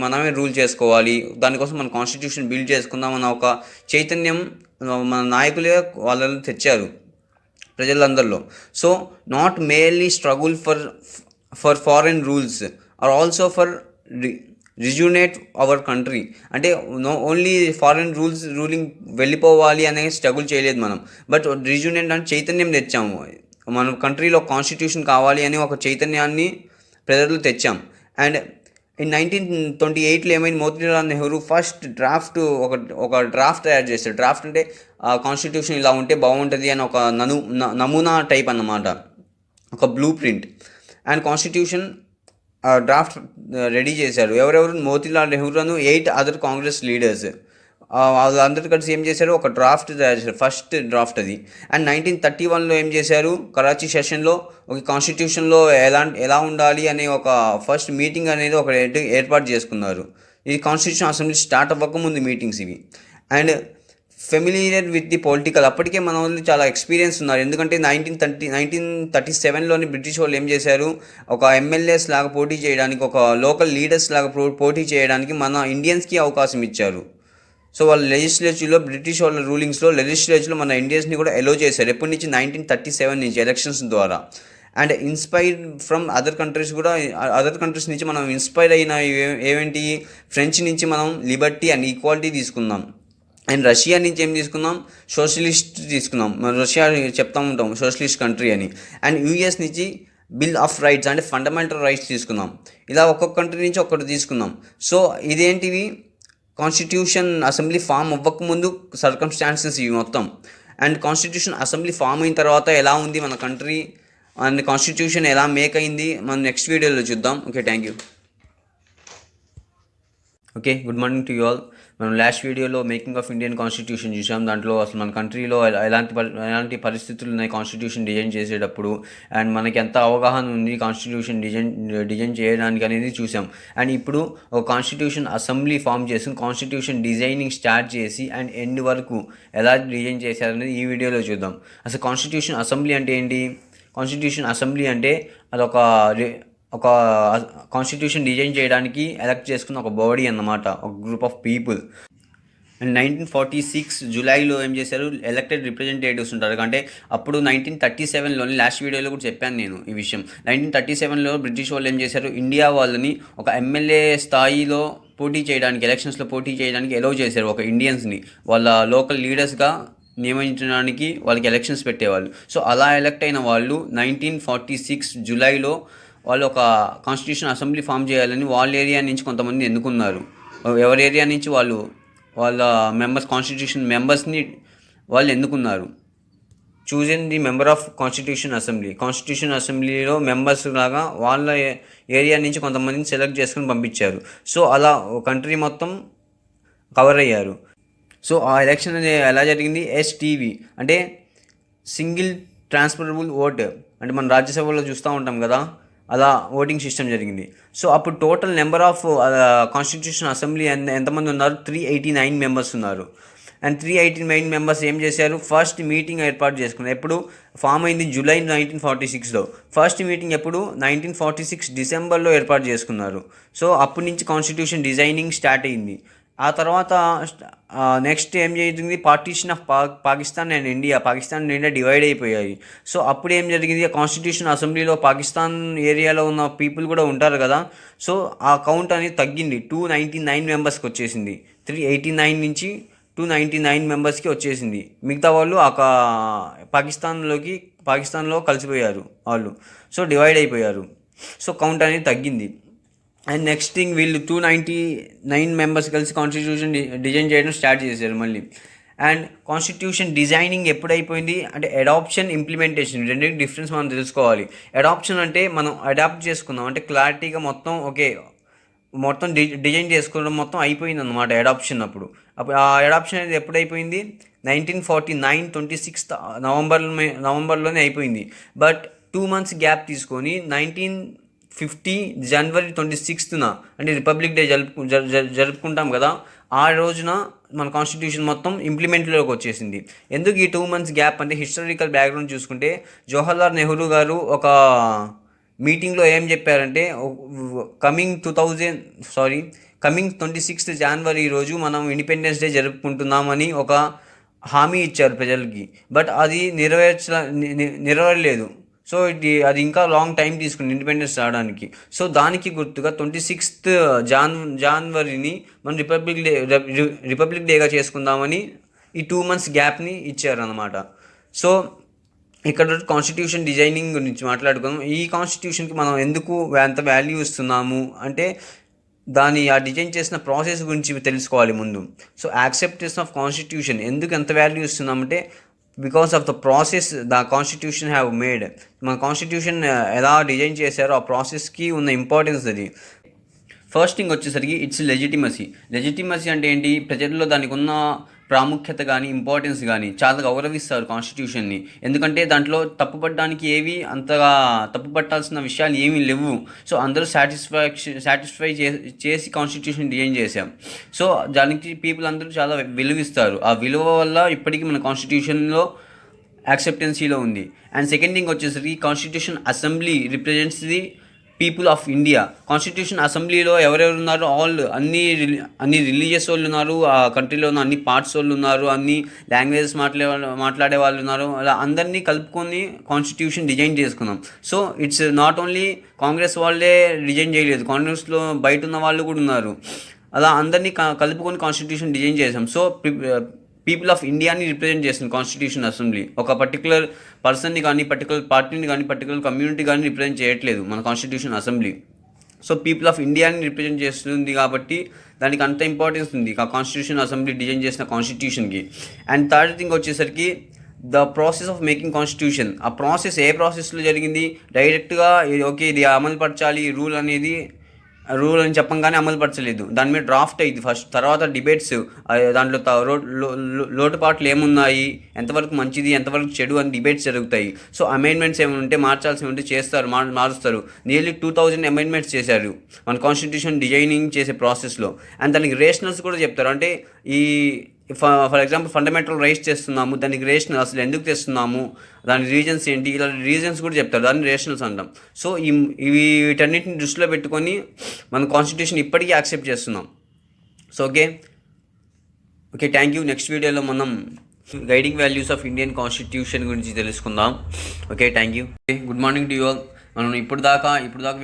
Speaker 1: మనమే రూల్ చేసుకోవాలి, దానికోసం మన కాన్స్టిట్యూషన్ బిల్డ్ చేసుకుందాం అన్న ఒక చైతన్యం మన నాయకులే వాళ్ళని తెచ్చారు ప్రజలందరిలో. So not merely struggle for foreign rules or also for rejuvenate our country. అంటే ఓన్లీ ఫారెన్ రూలింగ్ వెళ్ళిపోవాలి అనే స్ట్రగుల్ చేయలేదు మనం, బట్ రిజ్యూనేట్ అంటే చైతన్యం తెచ్చాము. మన కంట్రీలో కాన్స్టిట్యూషన్ కావాలి అని ఒక చైతన్యాన్ని ప్రజలు తెచ్చాం. అండ్ ఇన్ 1928లో ఏమైంది, మోతీలాల్ నెహ్రూ ఫస్ట్ ఒక డ్రాఫ్ట్ తయారు చేశాడు. డ్రాఫ్ట్ అంటే కాన్స్టిట్యూషన్ ఇలా ఉంటే బాగుంటుంది అని ఒక నమూనా టైప్ అన్నమాట, ఒక blue print. And constitution draft ready చేశారు. ఎవరెవరు, మోతీలాల్ నెహ్రూను 8 అదర్ కాంగ్రెస్ లీడర్స్ వాళ్ళందరూ కలిసి ఏం చేశారు, ఒక డ్రాఫ్ట్ తయారు చేశారు, ఫస్ట్ డ్రాఫ్ట్ అది. అండ్ 1931లో ఏం చేశారు, కరాచీ సెషన్లో ఒక కాన్స్టిట్యూషన్లో ఎలా ఉండాలి అనే ఒక ఫస్ట్ మీటింగ్ అనేది ఒక ఏర్పాటు చేసుకున్నారు. ఇది కాన్స్టిట్యూషన్ అసెంబ్లీ స్టార్ట్ అవ్వకముందు మీటింగ్స్ ఇవి. And familiar with the political, అప్పటికే మన వాళ్ళు చాలా ఎక్స్పీరియన్స్ ఉన్నారు. ఎందుకంటే 1937లోని బ్రిటిష్ వాళ్ళు ఏం చేశారు, ఒక ఎమ్మెల్యేస్ లాగా పోటీ చేయడానికి, ఒక లోకల్ లీడర్స్ లాగా పోటీ చేయడానికి మన ఇండియన్స్కి అవకాశం ఇచ్చారు. సో వాళ్ళ లెజిస్లేచర్లో, బ్రిటిష్ వాళ్ళ రూలింగ్స్లో లెజిస్లేచర్లో మన ఇండియన్స్ని కూడా ఎలో చేశారు. ఎప్పటి నుంచి, 1937 నుంచి ఎలక్షన్స్ ద్వారా. And inspired from other countries నుంచి మనం ఇన్స్పైర్ అయిన ఏమేంటి, ఫ్రెంచ్ నుంచి మనం లిబర్టీ అండ్ ఈక్వాలిటీ తీసుకుందాం. అండ్ రష్యా నుంచి ఏం తీసుకున్నాం, సోషలిస్ట్ తీసుకున్నాం. మనం రష్యా చెప్తా ఉంటాం సోషలిస్ట్ కంట్రీ అని. అండ్ యూఎస్ నుంచి బిల్ ఆఫ్ రైట్స్ అంటే ఫండమెంటల్ రైట్స్ తీసుకున్నాం. ఇలా ఒక్కొక్క కంట్రీ నుంచి ఒక్కటి తీసుకున్నాం. సో ఇదేంటివి, కాన్స్టిట్యూషన్ అసెంబ్లీ ఫామ్ అవ్వకముందు సర్కమ్స్టాన్సెస్ ఇవి మొత్తం. అండ్ కాన్స్టిట్యూషన్ అసెంబ్లీ ఫామ్ అయిన తర్వాత ఎలా ఉంది మన కంట్రీ అండ్ కాన్స్టిట్యూషన్ ఎలా మేక్ అయింది మనం నెక్స్ట్ వీడియోలో చూద్దాం. Okay, thank you. Okay, good morning to you all. మనం లాస్ట్ వీడియోలో మేకింగ్ ఆఫ్ ఇండియన్ కాన్స్టిట్యూషన్ చూసాం. దాంట్లో అసలు మన కంట్రీలో ఎలాంటి పరిస్థితులు ఉన్నాయి కాన్స్టిట్యూషన్ డిజైన్ చేసేటప్పుడు, అండ్ మనకి ఎంత అవగాహన ఉంది కాన్స్టిట్యూషన్ డిజైన్ చేయడానికి అనేది చూసాం. అండ్ ఇప్పుడు ఒక కాన్స్టిట్యూషన్ అసెంబ్లీ ఫామ్ చేసి కాన్స్టిట్యూషన్ డిజైనింగ్ స్టార్ట్ చేసి అండ్ ఎండ్ వరకు ఎలా డిజైన్ చేశారనేది ఈ వీడియోలో చూద్దాం. అసలు కాన్స్టిట్యూషన్ అసెంబ్లీ అంటే ఏంటి? కాన్స్టిట్యూషన్ అసెంబ్లీ అంటే అదొక కాన్స్టిట్యూషన్ డిజైన్ చేయడానికి ఎలక్ట్ చేసుకున్న ఒక బాడీ అన్నమాట, ఒక గ్రూప్ ఆఫ్ పీపుల్. అండ్ 1946 జూలైలో ఏం చేశారు, ఎలక్టెడ్ రిప్రజెంటేటివ్స్ ఉంటారు. అంటే అప్పుడు 1937లోని లాస్ట్ వీడియోలో కూడా చెప్పాను నేను ఈ విషయం. 1937లో బ్రిటిష్ వాళ్ళు ఏం చేశారు, ఇండియా వాళ్ళని ఒక ఎమ్మెల్యే స్థాయిలో పోటీ చేయడానికి, ఎలక్షన్స్లో పోటీ చేయడానికి ఎలౌ చేశారు. ఒక ఇండియన్స్ని వాళ్ళ లోకల్ లీడర్స్గా నియమించడానికి వాళ్ళకి ఎలక్షన్స్ పెట్టేవాళ్ళు. సో అలా ఎలక్ట్ అయిన వాళ్ళు 1946 జూలైలో వాళ్ళు ఒక కాన్స్టిట్యూషన్ అసెంబ్లీ ఫామ్ చేయాలని వాళ్ళ ఏరియా నుంచి కొంతమంది ఎన్నుకున్నారు. ఎవరి ఏరియా నుంచి వాళ్ళు వాళ్ళ మెంబర్స్, కాన్స్టిట్యూషన్ మెంబర్స్ని వాళ్ళు ఎన్నుకున్నారు. Choose the member of constitution అసెంబ్లీలో మెంబర్స్ లాగా వాళ్ళ ఏరియా నుంచి కొంతమందిని సెలెక్ట్ చేసుకుని పంపించారు. సో అలా కంట్రీ మొత్తం కవర్ అయ్యారు. సో ఆ ఎలక్షన్ అనేది ఎలా జరిగింది, ఎస్టీవీ అంటే సింగిల్ ట్రాన్స్ఫరబుల్ ఓట్, అంటే మన రాజ్యసభలో చూస్తూ ఉంటాం కదా, అలా ఓటింగ్ సిస్టమ్ జరిగింది. సో అప్పుడు total number of constitution assembly ఎంతమంది ఉన్నారు, 389 మెంబర్స్ ఉన్నారు. అండ్ 389 మెంబర్స్ ఏం చేశారు, ఫస్ట్ మీటింగ్ ఏర్పాటు చేసుకున్నారు. ఎప్పుడు ఫామ్ అయింది, జూలై 1946లో. ఫస్ట్ మీటింగ్ ఎప్పుడు, 1946 డిసెంబర్లో ఏర్పాటు చేసుకున్నారు. సో అప్పటి నుంచి కాన్స్టిట్యూషన్ డిజైనింగ్ స్టార్ట్ అయింది. ఆ తర్వాత నెక్స్ట్ ఏం జరిగింది, partition of Pakistan and India divide అయిపోయాయి. సో అప్పుడు ఏం జరిగింది, కాన్స్టిట్యూషన్ అసెంబ్లీలో పాకిస్తాన్ ఏరియాలో ఉన్న పీపుల్ కూడా ఉంటారు కదా, సో ఆ కౌంట్ అనేది తగ్గింది, 299 మెంబర్స్కి వచ్చేసింది. 389 నుంచి 299 మెంబర్స్కి వచ్చేసింది. మిగతా వాళ్ళు పాకిస్తాన్లో కలిసిపోయారు వాళ్ళు. సో డివైడ్ అయిపోయారు. సో కౌంట్ అనేది తగ్గింది. అండ్ నెక్స్ట్ థింగ్, వీళ్ళు 299 మెంబర్స్ కలిసి కాన్స్టిట్యూషన్ డిజైన్ చేయడం స్టార్ట్ చేశారు మళ్ళీ. అండ్ కాన్స్టిట్యూషన్ డిజైనింగ్ ఎప్పుడైపోయింది అంటే, అడాప్షన్, ఇంప్లిమెంటేషన్ రెండింటి డిఫరెన్స్ మనం తెలుసుకోవాలి. అడాప్షన్ అంటే మనం అడాప్ట్ చేసుకుందాం, అంటే క్లారిటీగా మొత్తం డిజైన్ చేసుకోవడం మొత్తం అయిపోయింది అనమాట అడాప్షన్. అప్పుడు ఆ అడాప్షన్ అనేది ఎప్పుడైపోయింది, 1949 26 నవంబర్లోనే అయిపోయింది. బట్ 2 months గ్యాప్ తీసుకొని 1950 జనవరి 26న, అంటే రిపబ్లిక్ డే జరుపుకుంటాం కదా, ఆ రోజున మన కాన్స్టిట్యూషన్ మొత్తం ఇంప్లిమెంట్లోకి వచ్చేసింది. ఎందుకు ఈ 2 months గ్యాప్ అంటే, హిస్టారికల్ బ్యాక్గ్రౌండ్ చూసుకుంటే జవహర్లాల్ నెహ్రూ గారు ఒక మీటింగ్లో ఏం చెప్పారంటే, కమింగ్ 26 జనవరి రోజు మనం ఇండిపెండెన్స్ డే జరుపుకుంటున్నామని ఒక హామీ ఇచ్చారు ప్రజలకి. బట్ అది నెరవేరలేదు. సో అది ఇంకా లాంగ్ టైం తీసుకుంది ఇండిపెండెన్స్ రావడానికి. సో దానికి గుర్తుగా 26th జనవరిని మనం రిపబ్లిక్ డేగా చేసుకుందామని ఈ 2 months గ్యాప్ని ఇచ్చారన్నమాట. సో ఇక్కడ కాన్స్టిట్యూషన్ డిజైనింగ్ గురించి మాట్లాడుకుందాం. ఈ కాన్స్టిట్యూషన్కి మనం ఎందుకు ఎంత వాల్యూ ఇస్తున్నాము అంటే, ఆ డిజైన్ చేసిన ప్రాసెస్ గురించి తెలుసుకోవాలి ముందు. సో యాక్సెప్టెన్స్ ఆఫ్ కాన్స్టిట్యూషన్ ఎందుకు ఎంత వాల్యూ ఇస్తున్నామంటే, because of the process the constitution have made. మన కాన్స్టిట్యూషన్ ఎలా డిజైన్ చేశారో ఆ ప్రాసెస్కి ఉన్న ఇంపార్టెన్స్ అది. ఫస్ట్ థింగ్ వచ్చేసరికి ఇట్స్ లెజిటిమసీ అంటే ఏంటి, ప్రజల్లో దానికి ఉన్న ప్రాముఖ్యత కానీ ఇంపార్టెన్స్ కానీ చాలా గౌరవిస్తారు కాన్స్టిట్యూషన్ని. ఎందుకంటే దాంట్లో అంతగా తప్పు పట్టాల్సిన విషయాలు ఏమీ లేవు. సో అందరూ సాటిస్ఫై చేసి కాన్స్టిట్యూషన్ డిజైన్ చేశాం. సో దానికి పీపుల్ అందరూ చాలా విలువిస్తారు. ఆ విలువ వల్ల ఇప్పటికీ మన కాన్స్టిట్యూషన్లో యాక్సెప్టెన్సీలో ఉంది. అండ్ సెకండ్ థింగ్ వచ్చేసరికి constitution assembly represents the people of India. Constitution అసెంబ్లీలో ఎవరెవరు ఉన్నారు, అన్ని రిలీజియస్ వాళ్ళు ఉన్నారు, ఆ కంట్రీలో ఉన్న అన్ని పార్ట్స్ వాళ్ళు ఉన్నారు, అన్ని లాంగ్వేజెస్ మాట్లాడే వాళ్ళు ఉన్నారు. అలా అందరినీ కలుపుకొని కాన్స్టిట్యూషన్ డిజైన్ చేసుకున్నాం. So it's not only Congress వాళ్ళే డిజైన్ చేయలేదు, కాంగ్రెస్లో బయట ఉన్న వాళ్ళు కూడా ఉన్నారు. అలా అందరినీ కలుపుకొని కాన్స్టిట్యూషన్ డిజైన్ చేసాం. సో పీపుల్ ఆఫ్ ఇండియాని రిప్రజెంట్ చేస్తుంది కాన్స్టిట్యూషన్ అసెంబ్లీ. ఒక పర్టికులర్ పర్సన్ని కానీ, పర్టికులర్ పార్టీని కానీ, పర్టికులర్ కమ్యూనిటీ కానీ రిప్రజెంట్ చేయట్లేదు మన constitution assembly. So people of ఇండియాని రిప్రజెంట్ చేస్తుంది కాబట్టి దానికి అంత ఇంపార్టెన్స్ ఉంది ఆ కాన్స్టిట్యూషన్ అసెంబ్లీ డిజైన్ చేసిన కాన్స్టిట్యూషన్కి. అండ్ థర్డ్ థింగ్ వచ్చేసరికి the process of making constitution. ఆ ప్రాసెస్ ఏ ప్రాసెస్లో జరిగింది, డైరెక్ట్గా ఇది అమలు పరచాలి రూల్ అని చెప్పంగానే అమలుపరచలేదు. దాని మీద డ్రాఫ్ట్ అయ్యింది ఫస్ట్, తర్వాత డిబేట్స్, దాంట్లో లోటుపాట్లు ఏమున్నాయి, ఎంతవరకు మంచిది ఎంతవరకు చెడు అని డిబేట్స్ జరుగుతాయి. సో అమెండ్మెంట్స్ ఏమైనా ఉంటే మార్చాల్సి ఉంటే చేస్తారు, మారుస్తారు. నియర్లీ 2000 అమెండ్మెంట్స్ చేశారు మన కాన్స్టిట్యూషన్ డిజైనింగ్ చేసే ప్రాసెస్లో. అండ్ దానికి రేషనల్స్ కూడా చెప్తారు. అంటే ఫర్ ఎగ్జాంపుల్ ఫండమెంటల్ రైట్స్ చేస్తున్నాము, దానికి రేషనల్ అసలు ఎందుకు తెస్తున్నాము, దాని రీజన్స్ ఏంటి, ఇలా రీజన్స్ కూడా చెప్తారు, దాన్ని రేషనల్స్ అంటాం. సో వీటన్నిటిని దృష్టిలో పెట్టుకొని మన కాన్స్టిట్యూషన్ ఇప్పటికీ యాక్సెప్ట్ చేస్తున్నాం. So okay, okay, thank you. Next వీడియోలో మనం guiding values of Indian constitution గురించి తెలుసుకుందాం. Okay, thank you. Good morning to you all. మనం ఇప్పుడు దాకా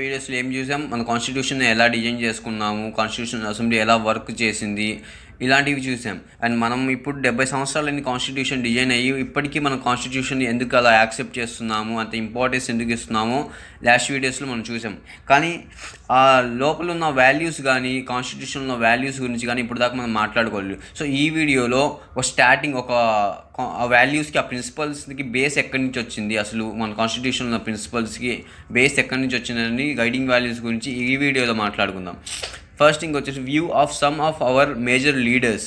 Speaker 1: వీడియోస్లో ఏం చూసాం, మన కాన్స్టిట్యూషన్ ఎలా డిజైన్ చేసుకున్నాము, కాన్స్టిట్యూషన్ అసెంబ్లీ ఎలా వర్క్ చేసింది, ఇలాంటివి చూసాం. అండ్ మనం ఇప్పుడు 70 సంవత్సరాలని కాన్స్టిట్యూషన్ డిజైన్ అయ్యి ఇప్పటికీ మనం కాన్స్టిట్యూషన్ ఎందుకు అలా యాక్సెప్ట్ చేస్తున్నాము, అంత ఇంపార్టెన్స్ ఎందుకు ఇస్తున్నామో లాస్ట్ వీడియోస్లో మనం చూసాం. కానీ ఆ లోపల ఉన్న వాల్యూస్ కానీ, కాన్స్టిట్యూషన్లో వాల్యూస్ గురించి కానీ ఇప్పుడు దాకా మనం మాట్లాడుకోలేదు. సో ఈ వీడియోలో ఒక స్టార్టింగ్ ఆ వాల్యూస్కి, ఆ ప్రిన్సిపల్స్కి బేస్ ఎక్కడి నుంచి వచ్చింది, అసలు మన కాన్స్టిట్యూషన్లో ప్రిన్సిపల్స్కి బేస్ ఎక్కడి నుంచి వచ్చిందని గైడింగ్ వాల్యూస్ గురించి ఈ వీడియోలో మాట్లాడుకుందాం. ఫస్ట్ థింగ్ వచ్చేసి view of some of our major leaders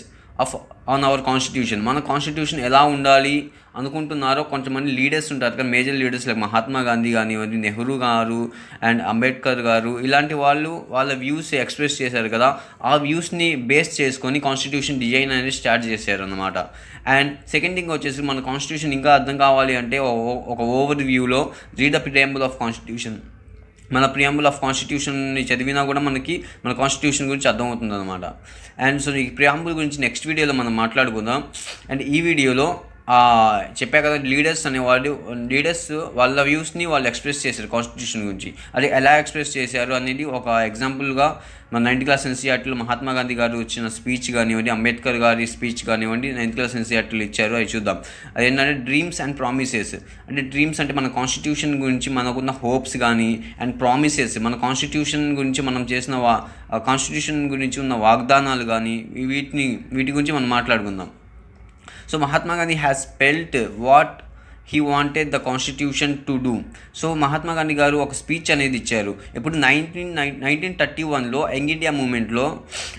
Speaker 1: on our constitution. మన కాన్స్టిట్యూషన్ ఎలా ఉండాలి అనుకుంటున్నారో కొంతమంది లీడర్స్ ఉంటారు కదా, major leaders like Mahatma Gandhi కానివ్వండి, నెహ్రూ గారు అండ్ అంబేద్కర్ గారు, ఇలాంటి వాళ్ళు వాళ్ళ వ్యూస్ ఎక్స్ప్రెస్ చేశారు కదా. ఆ వ్యూస్ని బేస్ చేసుకొని కాన్స్టిట్యూషన్ డిజైన్ అనేది స్టార్ట్ చేశారు అన్నమాట. అండ్ సెకండ్ థింగ్ వచ్చేసి మన కాన్స్టిట్యూషన్ ఇంకా అర్థం కావాలి అంటే ఒక ఓవర్ వ్యూలో read the preamble of constitution. మన ప్రియంబుల్ ఆఫ్ కాన్స్టిట్యూషన్ని చదివినా కూడా మనకి మన కాన్స్టిట్యూషన్ గురించి అర్థమవుతుంది అనమాట. అండ్ సో ఈ ప్రియంబుల్ గురించి నెక్స్ట్ వీడియోలో మనం మాట్లాడుకుందాం. అండ్ ఈ వీడియోలో చెప్పా కదా, లీడర్స్ వాళ్ళ వ్యూస్ని వాళ్ళు ఎక్స్ప్రెస్ చేశారు కాన్స్టిట్యూషన్ గురించి. అది ఎలా ఎక్స్ప్రెస్ చేశారు అనేది ఒక ఎగ్జాంపుల్గా మన 9th క్లాస్ ఎన్సీఆర్టీలో మహాత్మా గాంధీ గారు ఇచ్చిన స్పీచ్ కానివ్వండి, అంబేద్కర్ గారి స్పీచ్ కానివ్వండి 9th క్లాస్ ఎన్సీఆర్టీలో ఇచ్చారు, అవి చూద్దాం. అదేంటంటే డ్రీమ్స్ అండ్ ప్రామిసెస్. అంటే డ్రీమ్స్ అంటే మన కాన్స్టిట్యూషన్ గురించి మనకున్న హోప్స్ కానీ, అండ్ ప్రామిసెస్ మన కాన్స్టిట్యూషన్ గురించి మనం చేసిన కాన్స్టిట్యూషన్ గురించి ఉన్న వాగ్దానాలు కానీ, వీటి గురించి మనం మాట్లాడుకుందాం. So Mahatma Gandhi has spelt what he wanted the constitution to do. So Mahatma Gandhi గారు ఒక స్పీచ్ అనేది ఇచ్చారు. ఇప్పుడు 1931లో యంగ్ ఇండియా మూమెంట్లో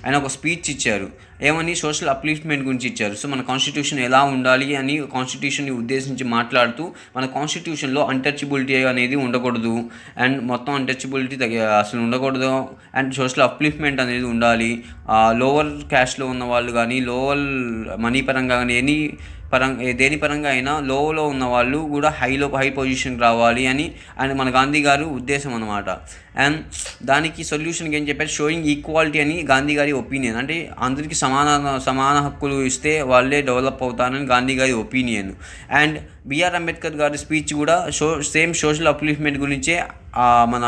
Speaker 1: ఆయన ఒక స్పీచ్ ఇచ్చారు. ఏమని? సోషల్ అప్లిఫ్ట్మెంట్ గురించి ఇచ్చారు. సో మన కాన్స్టిట్యూషన్ ఎలా ఉండాలి అని కాన్స్టిట్యూషన్ని ఉద్దేశించి మాట్లాడుతూ, మన కాన్స్టిట్యూషన్లో అన్టచబిలిటీ అనేది ఉండకూడదు, అండ్ మొత్తం అన్టచబిలిటీ అసలు ఉండకూడదు, అండ్ సోషల్ అప్లిఫ్ట్మెంట్ అనేది ఉండాలి. లోవర్ క్యాస్ట్లో ఉన్న వాళ్ళు కానీ, లోవర్ మనీ పరంగా కానీ, దేని పరంగా అయినా లోలో ఉన్న వాళ్ళు కూడా హై పొజిషన్కి రావాలి అని మన గాంధీ గారు ఉద్దేశం అనమాట. అండ్ దానికి సొల్యూషన్కి ఏం చెప్పారు? షోయింగ్ ఈక్వాలిటీ అని గాంధీ గారి ఒపీనియన్. అంటే అందరికీ సమాన హక్కులు ఇస్తే వాళ్ళే డెవలప్ అవుతారని గాంధీ గారి ఒపీనియన్. అండ్ బిఆర్ అంబేద్కర్ గారి స్పీచ్ కూడా సేమ్ సోషల్ అప్లిఫ్ట్మెంట్ గురించే మన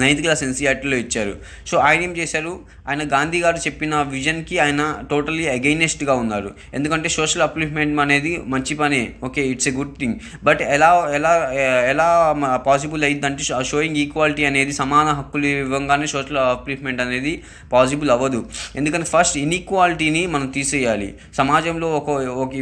Speaker 1: 9th క్లాస్ ఎన్సీఆర్టీలో ఇచ్చారు. సో ఆయన ఏం చేశారు? ఆయన గాంధీ గారు చెప్పిన విజన్కి ఆయన టోటలీ అగైనెస్ట్గా ఉన్నారు. ఎందుకంటే సోషల్ అప్లిఫ్ట్మెంట్ అనేది మంచి పనే, okay, it's a good thing. But ఎలా పాసిబుల్ అయ్యిందంటే షోయింగ్ ఈక్వాలిటీ అనేది, సమాన హక్కులు ఇవ్వగానే సోషల్ అప్లిఫ్ట్మెంట్ అనేది పాసిబుల్ అవ్వదు. ఎందుకంటే ఫస్ట్ ఇన్ఈక్వాలిటీని మనం తీసేయాలి. సమాజంలో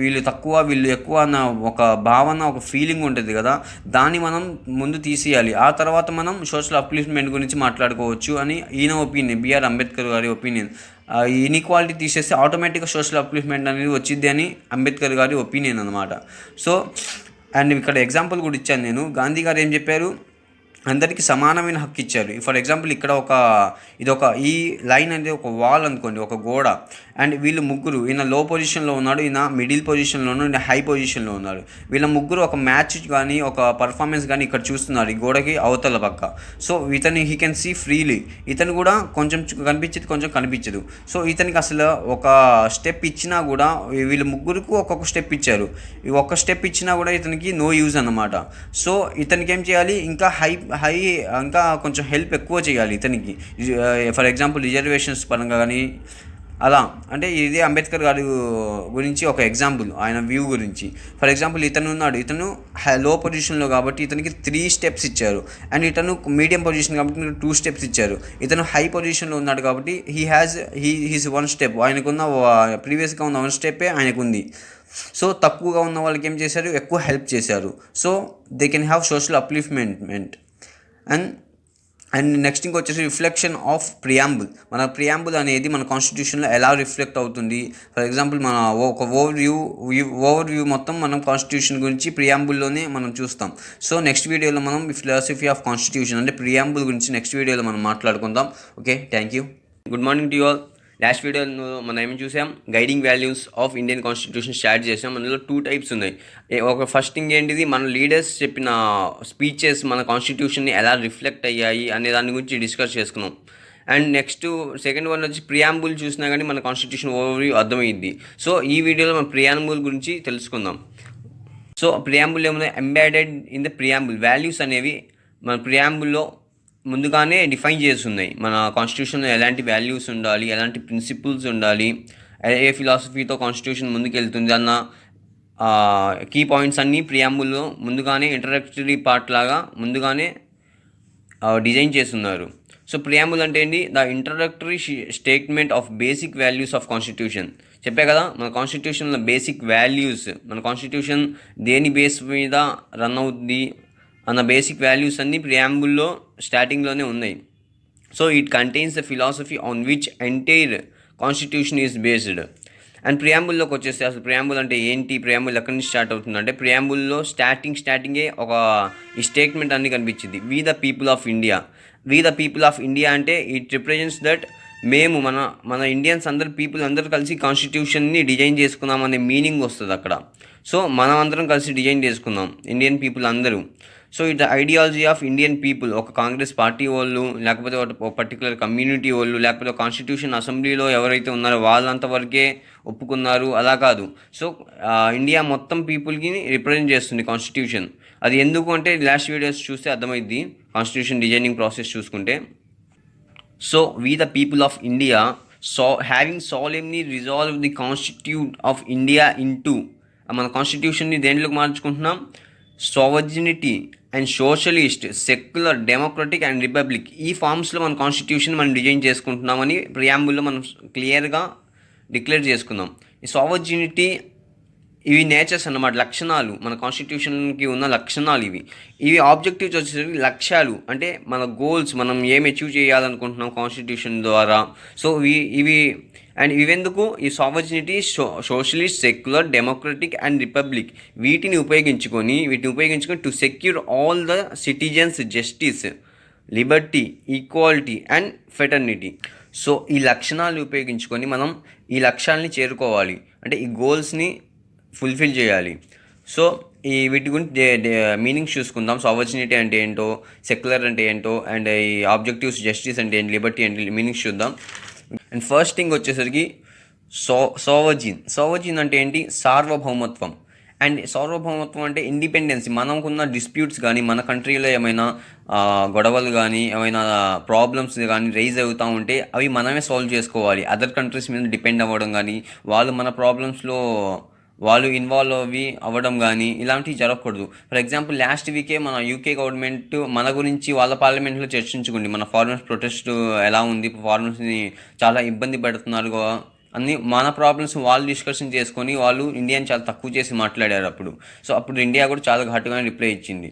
Speaker 1: వీళ్ళు తక్కువ వీళ్ళు ఎక్కువ అన్న ఒక భావన, ఒక ఫీలింగ్ ఉంటుంది కదా, దాన్ని మనం ముందు తీసేయాలి. ఆ తర్వాత మనం సోషల్ అప్లిఫ్ట్మెంట్ గురించి మాట్లాడుకోవచ్చు అని ఈయన ఒపీనియన్, బిఆర్ అంబేద్కర్ గారి ఒపీనియన్. ఇన్ఈక్వాలిటీ తీసేస్తే ఆటోమేటిక్గా సోషల్ అప్లిఫ్ట్మెంట్ అనేది వచ్చింది అని అంబేద్కర్ గారి ఒపీనియన్ అనమాట. సో అండ్ ఇక్కడ ఎగ్జాంపుల్ కూడా ఇచ్చాను నేను. గాంధీ గారు ఏం చెప్పారు? అందరికీ సమానమైన హక్కు ఇచ్చారు. ఫర్ ఎగ్జాంపుల్ ఇక్కడ ఈ లైన్ అనేది ఒక వాల్ అనుకోండి, ఒక గోడ. అండ్ వీళ్ళు ముగ్గురు, ఈయన లో పొజిషన్లో ఉన్నాడు, ఈయన మిడిల్ పొజిషన్లో ఉన్నాడు, ఈయన హై పొజిషన్లో ఉన్నాడు. వీళ్ళ ముగ్గురు ఒక మ్యాచ్ కానీ, ఒక పర్ఫార్మెన్స్ కానీ ఇక్కడ చూస్తున్నారు ఈ గోడకి అవతల పక్క. So he can see freely. ఇతను కూడా కొంచెం కనిపించేది, కొంచెం కనిపించదు. సో ఇతనికి అసలు ఒక స్టెప్ ఇచ్చినా కూడా, వీళ్ళ ముగ్గురికి ఒక్కొక్క స్టెప్ ఇచ్చారు. ఈ ఒక్క స్టెప్ ఇచ్చినా కూడా ఇతనికి నో యూజ్ అన్నమాట. సో ఇతనికి ఏం చేయాలి? ఇంకా కొంచెం హెల్ప్ ఎక్కువ చేయాలి ఇతనికి. ఫర్ ఎగ్జాంపుల్ రిజర్వేషన్స్ పరంగా కానీ అలా. అంటే ఇది అంబేద్కర్ గారి గురించి ఒక ఎగ్జాంపుల్, ఆయన వ్యూ గురించి. ఫర్ ఎగ్జాంపుల్ ఇతను లో పొజిషన్లో కాబట్టి ఇతనికి 3 స్టెప్స్ ఇచ్చారు. అండ్ ఇతను మీడియం పొజిషన్ కాబట్టి 2 స్టెప్స్ ఇచ్చారు. ఇతను హై పొజిషన్లో ఉన్నాడు కాబట్టి హీస్ 1 స్టెప్. ఆయనకున్న ప్రీవియస్గా ఉన్న 1 స్టెప్పే ఆయనకుంది. సో తక్కువగా ఉన్న వాళ్ళకి ఏం చేశారు? ఎక్కువ హెల్ప్ చేశారు. So they can have social upliftment. And next వచ్చేసి రిఫ్లెక్షన్ ఆఫ్ ప్రియాంబుల్. మన ప్రియాంబుల్ అనేది మన కాన్స్టిట్యూషన్లో ఎలా రిఫ్లెక్ట్ అవుతుంది? ఫర్ ఎగ్జాంపుల్ మన ఒక ఓవర్ వ్యూ మొత్తం మనం కాన్స్టిట్యూషన్ గురించి ప్రియాంబుల్లోనే మనం చూస్తాం. సో నెక్స్ట్ వీడియోలో మనం ఫిలాసఫీ ఆఫ్ కాన్స్టిట్యూషన్ అంటే ప్రియాంబుల్ గురించి నెక్స్ట్ వీడియోలో మనం మాట్లాడుకుందాం. Okay, thank you. Good morning to you all. Last వీడియోలో మనం ఏం చూసాం? Guiding values of Indian constitution start చేసాం. అందులో 2 టైప్స్ ఉన్నాయి. ఒక ఫస్ట్ థింగ్ ఏంటిది? మన లీడర్స్ చెప్పిన స్పీచెస్ మన కాన్స్టిట్యూషన్ని ఎలా రిఫ్లెక్ట్ అయ్యాయి అనే దాని గురించి డిస్కస్ చేసుకున్నాం. అండ్ నెక్స్ట్ సెకండ్ వన్ వచ్చి ప్రియాంబుల్ చూసినా కానీ మన కాన్స్టిట్యూషన్ ఓవర్వ్యూ అర్థమైంది. సో ఈ వీడియోలో మనం ప్రియాంబుల్ గురించి తెలుసుకుందాం. సో ప్రియాంబుల్ ఏమైనా embedded in the preamble values అనేవి మన ప్రియాంబుల్లో ముందుగానే డిఫైన్ చేస్తున్నాయి. మన కాన్స్టిట్యూషన్లో ఎలాంటి వాల్యూస్ ఉండాలి, ఎలాంటి ప్రిన్సిపల్స్ ఉండాలి, ఏ ఫిలాసఫీతో కాన్స్టిట్యూషన్ ముందుకెళ్తుంది అన్న కీ పాయింట్స్ అన్నీ ప్రియాంబుల్లో ముందుగానే ఇంట్రడక్టరీ పార్ట్ లాగా ముందుగానే డిజైన్ చేస్తున్నారు. సో ప్రియాంబుల్ అంటే ఏంటి? The introductory statement of basic values of constitution. చెప్పే కదా మన కాన్స్టిట్యూషన్లో బేసిక్ వాల్యూస్, మన కాన్స్టిట్యూషన్ దేని బేస్ మీద రన్ అవుద్ది అన్న బేసిక్ వాల్యూస్ అన్నీ ప్రియాంబుల్లో స్టార్టింగ్లోనే ఉన్నాయి. So it contains the philosophy on which entire constitution is based. And ప్రియాంబుల్లోకి వచ్చేస్తే అసలు ప్రియాంబుల్ అంటే ఏంటి, ప్రియాంబుల్ ఎక్కడి నుంచి స్టార్ట్ అవుతుంది అంటే ప్రియాంబుల్లో స్టార్టింగే ఒక ఈ స్టేట్మెంట్ అన్ని కనిపించింది, we the people of India. We the people of India అంటే ఇట్ రిప్రజెంట్స్ దట్ మేము మన ఇండియన్స్ పీపుల్ అందరూ కలిసి కాన్స్టిట్యూషన్ని డిజైన్ చేసుకున్నాం అనే మీనింగ్ వస్తుంది అక్కడ. సో మనం అందరం కలిసి డిజైన్ చేసుకున్నాం ఇండియన్ పీపుల్ అందరూ. So it the ideology of Indian people, ఒక కాంగ్రెస్ పార్టీ వాళ్ళు, లేకపోతే ఒక పర్టికులర్ కమ్యూనిటీ వాళ్ళు, లేకపోతే కాన్స్టిట్యూషన్ అసెంబ్లీలో ఎవరైతే ఉన్నారో వాళ్ళంతవరకే ఒప్పుకున్నారు, అలా కాదు. సో ఇండియా మొత్తం పీపుల్కి రిప్రజెంట్ చేస్తుంది కాన్స్టిట్యూషన్. అది ఎందుకు అంటే లాస్ట్ వీడియోస్ చూస్తే అర్థమైద్ది, కాన్స్టిట్యూషన్ డిజైనింగ్ ప్రాసెస్ చూసుకుంటే. So we the people of India having solemnly resolve the constitute of India into, మన కాన్స్టిట్యూషన్ని దేంట్లోకి మార్చుకుంటున్నాం, sovereignty and socialist, secular, democratic and republic, ఈ ఫార్మ్స్లో మన కాన్స్టిట్యూషన్ మనం డిజైన్ చేసుకుంటున్నామని ప్రియాంబుల్లో మనం క్లియర్గా డిక్లేర్ చేసుకుందాం. ఈ సోవర్జినిటీ ఇవి నేచర్స్ అన్నమాట, లక్షణాలు, మన కాన్స్టిట్యూషన్కి ఉన్న లక్షణాలు ఇవి ఆబ్జెక్టివ్స్ వచ్చేసరికి లక్ష్యాలు, అంటే మన గోల్స్, మనం ఏం అచీవ్ చేయాలనుకుంటున్నాం కాన్స్టిట్యూషన్ ద్వారా. సో ఇవి అండ్ ఇవెందుకు ఈ sovereignty, socialist, secular, democratic and republic, వీటిని ఉపయోగించుకొని to secure all the citizens justice, liberty, equality and fraternity. So ఈ లక్షణాలు ఉపయోగించుకొని మనం ఈ లక్ష్యాలని చేరుకోవాలి, అంటే ఈ గోల్స్ని ఫుల్ఫిల్ చేయాలి. సో వీటి గురించి మీనింగ్స్ చూసుకుందాం. సావర్జినిటీ అంటే ఏంటో, సెక్యులర్ అంటే ఏంటో, అండ్ ఈ ఆబ్జెక్టివ్స్, జస్టిస్ అంటే ఏంటి, లిబర్టీ అంటే మీనింగ్స్ చూద్దాం. అండ్ ఫస్ట్ థింగ్ వచ్చేసరికి సోవర్జిన్ అంటే ఏంటి, సార్వభౌమత్వం. అండ్ సార్వభౌమత్వం అంటే ఇండిపెండెన్స్. మనకున్న డిస్ప్యూట్స్ కానీ, మన కంట్రీలో ఏమైనా గొడవలు కానీ, ఏమైనా ప్రాబ్లమ్స్ కానీ రైజ్ అవుతూ ఉంటే అవి మనమే సాల్వ్ చేసుకోవాలి. అదర్ కంట్రీస్ మీద డిపెండ్ అవ్వడం కానీ, వాళ్ళు మన ప్రాబ్లమ్స్లో వాళ్ళు ఇన్వాల్వ్ అవ్వడం కానీ ఇలాంటివి జరగకూడదు. ఫర్ ఎగ్జాంపుల్ లాస్ట్ వీకే మన యూకే గవర్నమెంట్ మన గురించి వాళ్ళ పార్లమెంట్లో చర్చించుకుంది, మన ఫార్మర్స్ ప్రొటెస్ట్ ఎలా ఉంది, ఫార్మర్స్ని చాలా ఇబ్బంది పెడుతున్నారు అన్ని మన ప్రాబ్లమ్స్ వాళ్ళు డిస్కషన్ చేసుకొని వాళ్ళు ఇండియాని చాలా తక్కువ చేసి మాట్లాడారు అప్పుడు. సో అప్పుడు ఇండియా కూడా చాలా ఘాటుగానే రిప్లై ఇచ్చింది,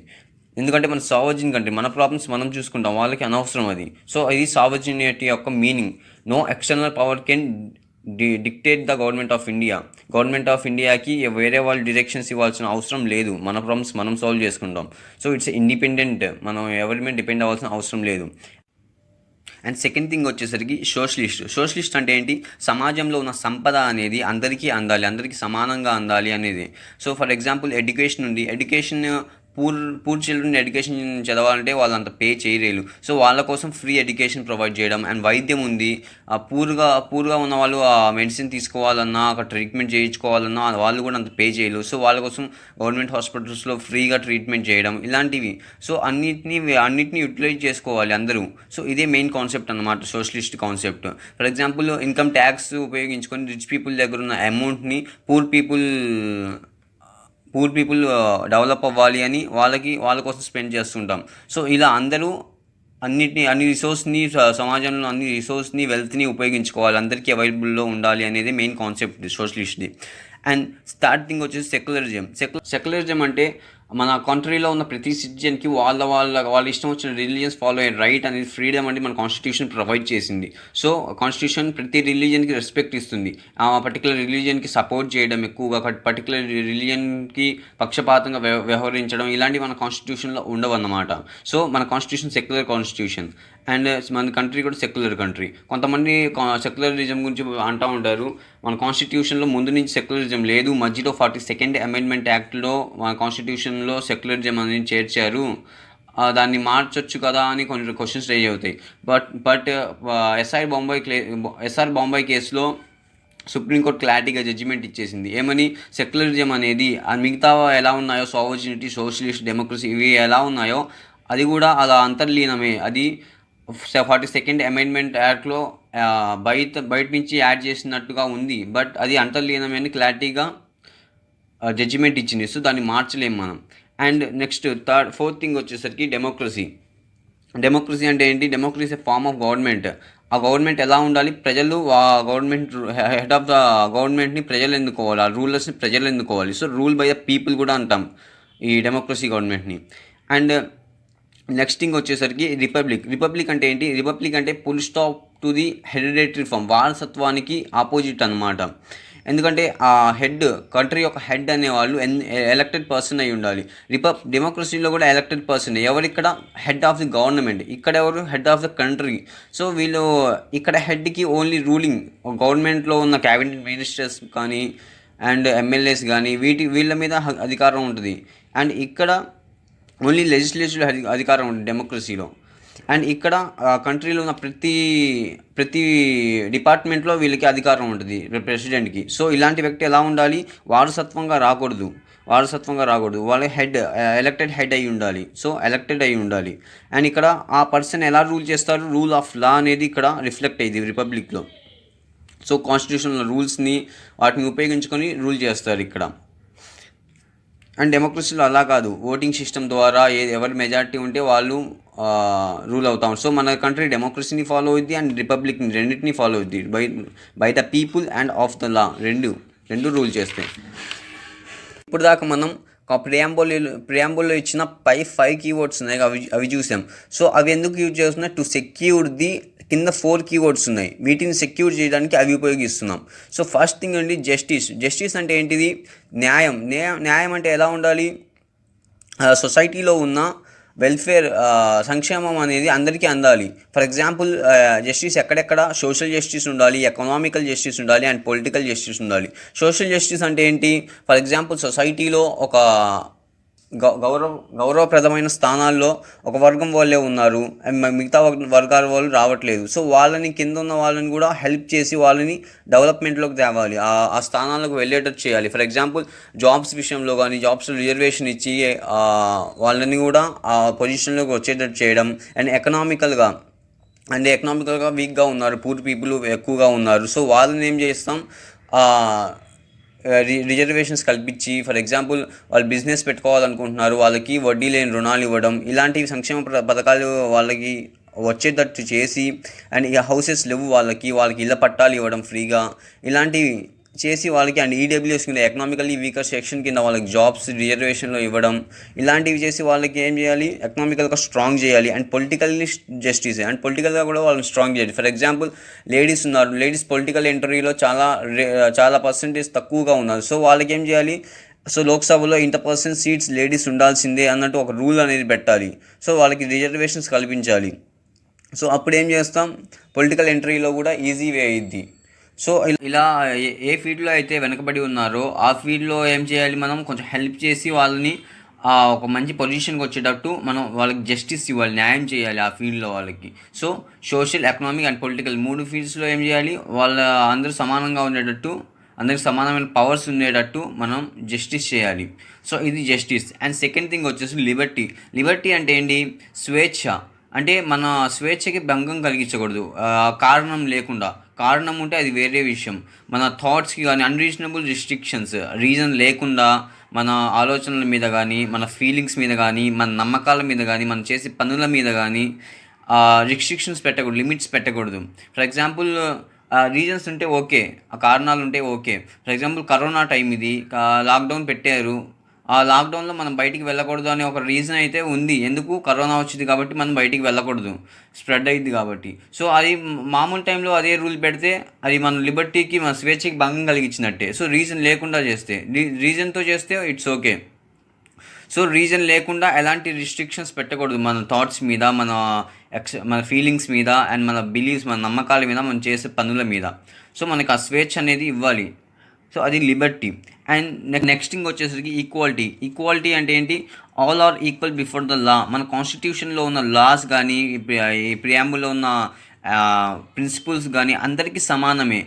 Speaker 1: ఎందుకంటే మన సావర్జిన్ కంట్రీ, మన ప్రాబ్లమ్స్ మనం చూసుకుంటాం, వాళ్ళకి అనవసరం అది. సో ఇది సావర్జినిటీ యొక్క meaning. No external power can dictate the government of ఇండియాకి వేరే వాళ్ళు డిరెక్షన్స్ ఇవ్వాల్సిన అవసరం లేదు, మన ప్రాబ్లమ్స్ మనం సాల్వ్ చేసుకుంటాం. సో ఇట్స్ ఇండిపెండెంట్, మనం ఎవరి మీద డిపెండ్ అవ్వాల్సిన అవసరం లేదు. అండ్ సెకండ్ థింగ్ వచ్చేసరికి సోషలిస్ట్ అంటే ఏంటి, సమాజంలో ఉన్న సంపద అనేది అందరికీ అందాలి, అందరికీ సమానంగా అందాలి అనేది. సో ఫర్ ఎగ్జాంపుల్ ఎడ్యుకేషన్ ఉంది, పూర్ చిల్డ్రన్ ఎడ్యుకేషన్ చదవాలంటే వాళ్ళు అంత పే చేయలేరు. సో వాళ్ళ కోసం ఫ్రీ ఎడ్యుకేషన్ ప్రొవైడ్ చేయడం. అండ్ వైద్యం ఉంది, పూర్గా ఉన్న వాళ్ళు ఆ మెడిసిన్ తీసుకోవాలన్నా, అక్కడ ట్రీట్మెంట్ చేయించుకోవాలన్నా వాళ్ళు కూడా అంత పే చేయలేరు. సో వాళ్ళ కోసం గవర్నమెంట్ హాస్పిటల్స్లో ఫ్రీగా ట్రీట్మెంట్ చేయడం, ఇలాంటివి. సో అన్నిటినీ యూటిలైజ్ చేసుకోవాలి అందరూ. సో ఇదే మెయిన్ కాన్సెప్ట్ అన్నమాట, socialist concept. For example income tax ఉపయోగించుకొని రిచ్ పీపుల్ దగ్గర ఉన్న అమౌంట్ని పూర్ పీపుల్ డెవలప్ అవ్వాలి అని వాళ్ళ కోసం స్పెండ్ చేస్తుంటాం. సో ఇలా అందరూ అన్ని రిసోర్స్ని, సమాజంలో అన్ని రిసోర్స్ని, వెల్త్ని ఉపయోగించుకోవాలి, అందరికీ అవైలబుల్లో ఉండాలి అనేది మెయిన్ కాన్సెప్ట్ సోషలిస్ట్ది. అండ్ స్టార్టింగ్ వచ్చేసి సెక్యులరిజం అంటే మన కంట్రీలో ఉన్న ప్రతి సిటిజన్కి వాళ్ళ ఇష్టం వచ్చిన రిలీజియన్స్ ఫాలో అయ్యే రైట్ అనేది, ఫ్రీడమ్ అనేది మన కాన్స్టిట్యూషన్ ప్రొవైడ్ చేసింది. సో కాన్స్టిట్యూషన్ ప్రతి రిలీజియన్కి రెస్పెక్ట్ ఇస్తుంది, ఆ పర్టికులర్ రిలీజియన్కి సపోర్ట్ చేయడం, ఎక్కువగా పర్టికులర్ రిలీజియన్కి పక్షపాతంగా వ్యవహరించడం, ఇలాంటివి మన కాన్స్టిట్యూషన్లో ఉండవు అన్నమాట. సో మన కాన్స్టిట్యూషన్ సెక్యులర్ కాన్స్టిట్యూషన్. అండ్ మన కంట్రీ కూడా సెక్యులర్ కంట్రీ. కొంతమంది సెక్యులరిజం గురించి అంటూ ఉంటారు, మన కాన్స్టిట్యూషన్లో ముందు నుంచి సెక్యులరిజం లేదు, మధ్యలో 42nd అమెండ్మెంట్ యాక్ట్లో మన కాన్స్టిట్యూషన్లో సెక్యులరిజం అనేది చేర్చారు, దాన్ని మార్చొచ్చు కదా అని కొన్ని క్వశ్చన్స్ రేజ్ అవుతాయి. బట్ ఎస్ఆర్ బొంబాయి కేసులో సుప్రీంకోర్టు క్లారిటీగా జడ్జిమెంట్ ఇచ్చేసింది. ఏమని, సెక్యులరిజం అనేది మిగతా ఎలా ఉన్నాయో సోవర్జినిటీ, సోషలిస్ట్, డెమోక్రసీ ఇవి ఎలా ఉన్నాయో అది కూడా అలా అంతర్లీనమే. అది 42nd అమెండ్మెంట్ యాక్ట్లో బయట నుంచి యాడ్ చేసినట్టుగా ఉంది, బట్ అది అంతర్లీనమే అని క్లారిటీగా జడ్జిమెంట్ ఇచ్చింది. సో దాన్ని మార్చలేము మనం. అండ్ నెక్స్ట్ ఫోర్త్ థింగ్ వచ్చేసరికి డెమోక్రసీ. డెమోక్రసీ అంటే ఏంటి? Democracy form of government. ఆ గవర్నమెంట్ ఎలా ఉండాలి? ప్రజలు ఆ గవర్నమెంట్ హెడ్ ఆఫ్ ద గవర్నమెంట్ని ప్రజలు ఎన్నుకోవాలి, ఆ రూలర్స్ని ప్రజలు ఎన్నుకోవాలి. So rule by the people కూడా అంటాం ఈ డెమోక్రసీ గవర్నమెంట్ని. అండ్ నెక్స్ట్ థింగ్ వచ్చేసరికి రిపబ్లిక్ అంటే ఏంటి? రిపబ్లిక్ అంటే full stop to the hereditary form, వారసత్వానికి ఆపోజిట్ అనమాట. ఎందుకంటే ఆ హెడ్, కంట్రీ యొక్క హెడ్ అనేవాళ్ళు ఎలక్టెడ్ పర్సన్ అయి ఉండాలి. డెమోక్రసీలో కూడా ఎలక్టెడ్ పర్సన్. ఎవరిక్కడ హెడ్ ఆఫ్ ది గవర్నమెంట్, ఇక్కడ ఎవరు head of the country. So వీళ్ళు ఇక్కడ హెడ్కి ఓన్లీ రూలింగ్, గవర్నమెంట్లో ఉన్న క్యాబినెట్ మినిస్టర్స్ కానీ అండ్ ఎమ్మెల్యేస్ కానీ వీళ్ళ మీద అధికారం ఉంటుంది. అండ్ ఇక్కడ ఓన్లీ లెజిస్లేటివ్ అధికారం ఉంటుంది డెమోక్రసీలో. అండ్ ఇక్కడ కంట్రీలో ఉన్న ప్రతి డిపార్ట్మెంట్లో వీళ్ళకి అధికారం ఉంటుంది, ప్రెసిడెంట్కి. సో ఇలాంటి వ్యక్తి ఎలా ఉండాలి? వారసత్వంగా రాకూడదు. వాళ్ళ హెడ్, ఎలక్టెడ్ హెడ్ అయి ఉండాలి. సో ఎలక్టెడ్ అయి ఉండాలి. అండ్ ఇక్కడ ఆ పర్సన్ ఎలా రూల్ చేస్తారు? రూల్ ఆఫ్ లా అనేది ఇక్కడ రిఫ్లెక్ట్ అయ్యింది రిపబ్లిక్లో. సో కాన్స్టిట్యూషనల్ రూల్స్ని వాటిని ఉపయోగించుకొని రూల్ చేస్తారు ఇక్కడ. అండ్ డెమోక్రసీలో అలా కాదు, ఓటింగ్ సిస్టమ్ ద్వారా ఎవరి మెజారిటీ ఉంటే వాళ్ళు రూల్ అవుతాం. సో మన కంట్రీ డెమోక్రసీని ఫాలో అవుద్ది అండ్ రిపబ్లిక్ని, రెండింటిని ఫాలో అవుద్ది. By the people and of the law, రెండు రూల్ చేస్తాయి. ఇప్పుడు దాకా మనం ప్రియాంబుల్లో ఇచ్చిన 5 కీవర్డ్స్ ఉన్నాయి, అవి చూసాం. సో అవి ఎందుకు యూజ్ చేస్తున్నాయి? టు సెక్యూర్ ది కింద 4 కీవర్డ్స్ ఉన్నాయి, వీటిని సెక్యూర్ చేయడానికి అవి ఉపయోగిస్తున్నాం. సో ఫస్ట్ థింగ్ అండి జస్టిస్ అంటే ఏంటిది? న్యాయం అంటే ఎలా ఉండాలి? సొసైటీలో ఉన్న వెల్ఫేర్, సంక్షేమం అనేది అందరికీ అందాలి. ఫర్ ఎగ్జాంపుల్ జస్టిస్ ఎక్కడెక్కడ? సోషల్ జస్టిస్ ఉండాలి, ఎకనామికల్ జస్టిస్ ఉండాలి అండ్ పొలిటికల్ జస్టిస్ ఉండాలి. సోషల్ జస్టిస్ అంటే ఏంటి? ఫర్ ఎగ్జాంపుల్ సొసైటీలో ఒక గౌరవప్రదమైన స్థానాల్లో ఒక వర్గం వాళ్ళే ఉన్నారు, మిగతా వర్గాల వాళ్ళు రావట్లేదు. సో వాళ్ళని, కింద ఉన్న వాళ్ళని కూడా హెల్ప్ చేసి వాళ్ళని డెవలప్మెంట్లోకి తేవాలి, ఆ స్థానాలకు వెళ్ళేటట్టు చేయాలి. ఫర్ ఎగ్జాంపుల్ జాబ్స్ విషయంలో కానీ, జాబ్స్లో రిజర్వేషన్ ఇచ్చి వాళ్ళని కూడా ఆ పొజిషన్లోకి వచ్చేటట్టు చేయడం. అండ్ ఎకనామికల్గా వీక్గా ఉన్నారు, పూర్ పీపుల్ ఎక్కువగా ఉన్నారు. సో వాళ్ళని ఏం చేస్తాం? రిజర్వేషన్స్ కల్పించి, ఫర్ ఎగ్జాంపుల్ వాళ్ళు బిజినెస్ పెట్టుకోవాలనుకుంటున్నారు, వాళ్ళకి వడ్డీ లేని రుణాలు ఇవ్వడం, ఇలాంటి సంక్షేమ పథకాలు వాళ్ళకి వచ్చేటట్టు చేసి, అండ్ ఇక హౌసెస్ లేవు వాళ్ళకి ఇళ్ళ పట్టాలు ఇవ్వడం ఫ్రీగా, ఇలాంటివి చేసి వాళ్ళకి, అండ్ ఈడబ్ల్యూఎస్ కింద, ఎకనామికల్లీ వీకర్ సెక్షన్ కింద వాళ్ళకి జాబ్స్ రిజర్వేషన్లో ఇవ్వడం, ఇలాంటివి చేసి వాళ్ళకి ఏం చేయాలి? ఎకనామికల్గా స్ట్రాంగ్ చేయాలి. అండ్ పొలిటికల్లీ జస్టిస్, అండ్ పొలిటికల్గా కూడా వాళ్ళని స్ట్రాంగ్ చేయాలి. ఫర్ ఎగ్జాంపుల్ లేడీస్ ఉన్నారు, లేడీస్ పొలిటికల్ ఎంట్రీలో చాలా పర్సెంటేజ్ తక్కువగా ఉన్నారు. సో వాళ్ళకి ఏం చేయాలి? సో లోక్సభలో ఇంత % సీట్స్ లేడీస్ ఉండాల్సిందే అన్నట్టు ఒక రూల్ అనేది పెట్టాలి. సో వాళ్ళకి రిజర్వేషన్స్ కల్పించాలి. సో అప్పుడు ఏం చేస్తాం? పొలిటికల్ ఎంట్రీలో కూడా ఈజీ వే అయ్యిద్ది. సో ఇలా ఏ ఫీల్డ్లో అయితే వెనకబడి ఉన్నారో ఆ ఫీల్డ్లో ఏం చేయాలి? మనం కొంచెం హెల్ప్ చేసి వాళ్ళని ఒక మంచి పొజిషన్కి వచ్చేటట్టు మనం వాళ్ళకి జస్టిస్ ఇవ్వాలి, న్యాయం చేయాలి ఆ ఫీల్డ్లో వాళ్ళకి. So social, economic and political 3 ఫీల్డ్స్లో ఏం చేయాలి? అందరూ సమానంగా ఉండేటట్టు, అందరికి సమానమైన పవర్స్ ఉండేటట్టు మనం జస్టిస్ చేయాలి. సో ఇది జస్టిస్. అండ్ సెకండ్ థింగ్ వచ్చేసి లిబర్టీ అంటే ఏంటి? స్వేచ్ఛ. అంటే మన స్వేచ్ఛకి భంగం కలిగించకూడదు కారణం లేకుండా. కారణం ఉంటే అది వేరే విషయం. మన థాట్స్కి కానీ అన్రీజనబుల్ రిస్ట్రిక్షన్స్, రీజన్ లేకుండా మన ఆలోచనల మీద కానీ, మన ఫీలింగ్స్ మీద కానీ, మన నమ్మకాల మీద కానీ, మనం చేసే పనుల మీద కానీ రిస్ట్రిక్షన్స్ పెట్టకూడదు, లిమిట్స్ పెట్టకూడదు. ఫర్ ఎగ్జాంపుల్ రీజన్స్ ఉంటే ఓకే, ఆ కారణాలు ఉంటే okay. For example corona time ఇది, లాక్డౌన్ పెట్టారు. ఆ లాక్డౌన్లో మనం బయటికి వెళ్ళకూడదు అనే ఒక రీజన్ అయితే ఉంది. ఎందుకు? కరోనా వచ్చింది కాబట్టి మనం బయటికి వెళ్ళకూడదు, స్ప్రెడ్ అయ్యింది కాబట్టి. సో అది మామూలు టైంలో అదే రూల్ పెడితే అది మన లిబర్టీకి, మన స్వేచ్ఛకి భంగం కలిగించినట్టే. సో రీజన్ లేకుండా చేస్తే, రీజన్తో చేస్తే ఇట్స్ ఓకే. సో రీజన్ లేకుండా ఎలాంటి రిస్ట్రిక్షన్స్ పెట్టకూడదు మన థాట్స్ మీద, మన ఫీలింగ్స్ మీద, అండ్ మన బిలీవ్స్, మన నమ్మకాల మీద, మనం చేసే పనుల మీద. సో మనకు ఆ స్వేచ్ఛ అనేది ఇవ్వాలి. సో అది లిబర్టీ. అండ్ నెక్స్ట్ థింగ్ వచ్చేసరికి ఈక్వాలిటీ అంటే ఏంటి? All are equal before the law. మన కాన్స్టిట్యూషన్లో ఉన్న లాస్ కానీ ఈ ప్రియాంబుల్లో ఉన్న ప్రిన్సిపల్స్ కానీ అందరికీ సమానమే,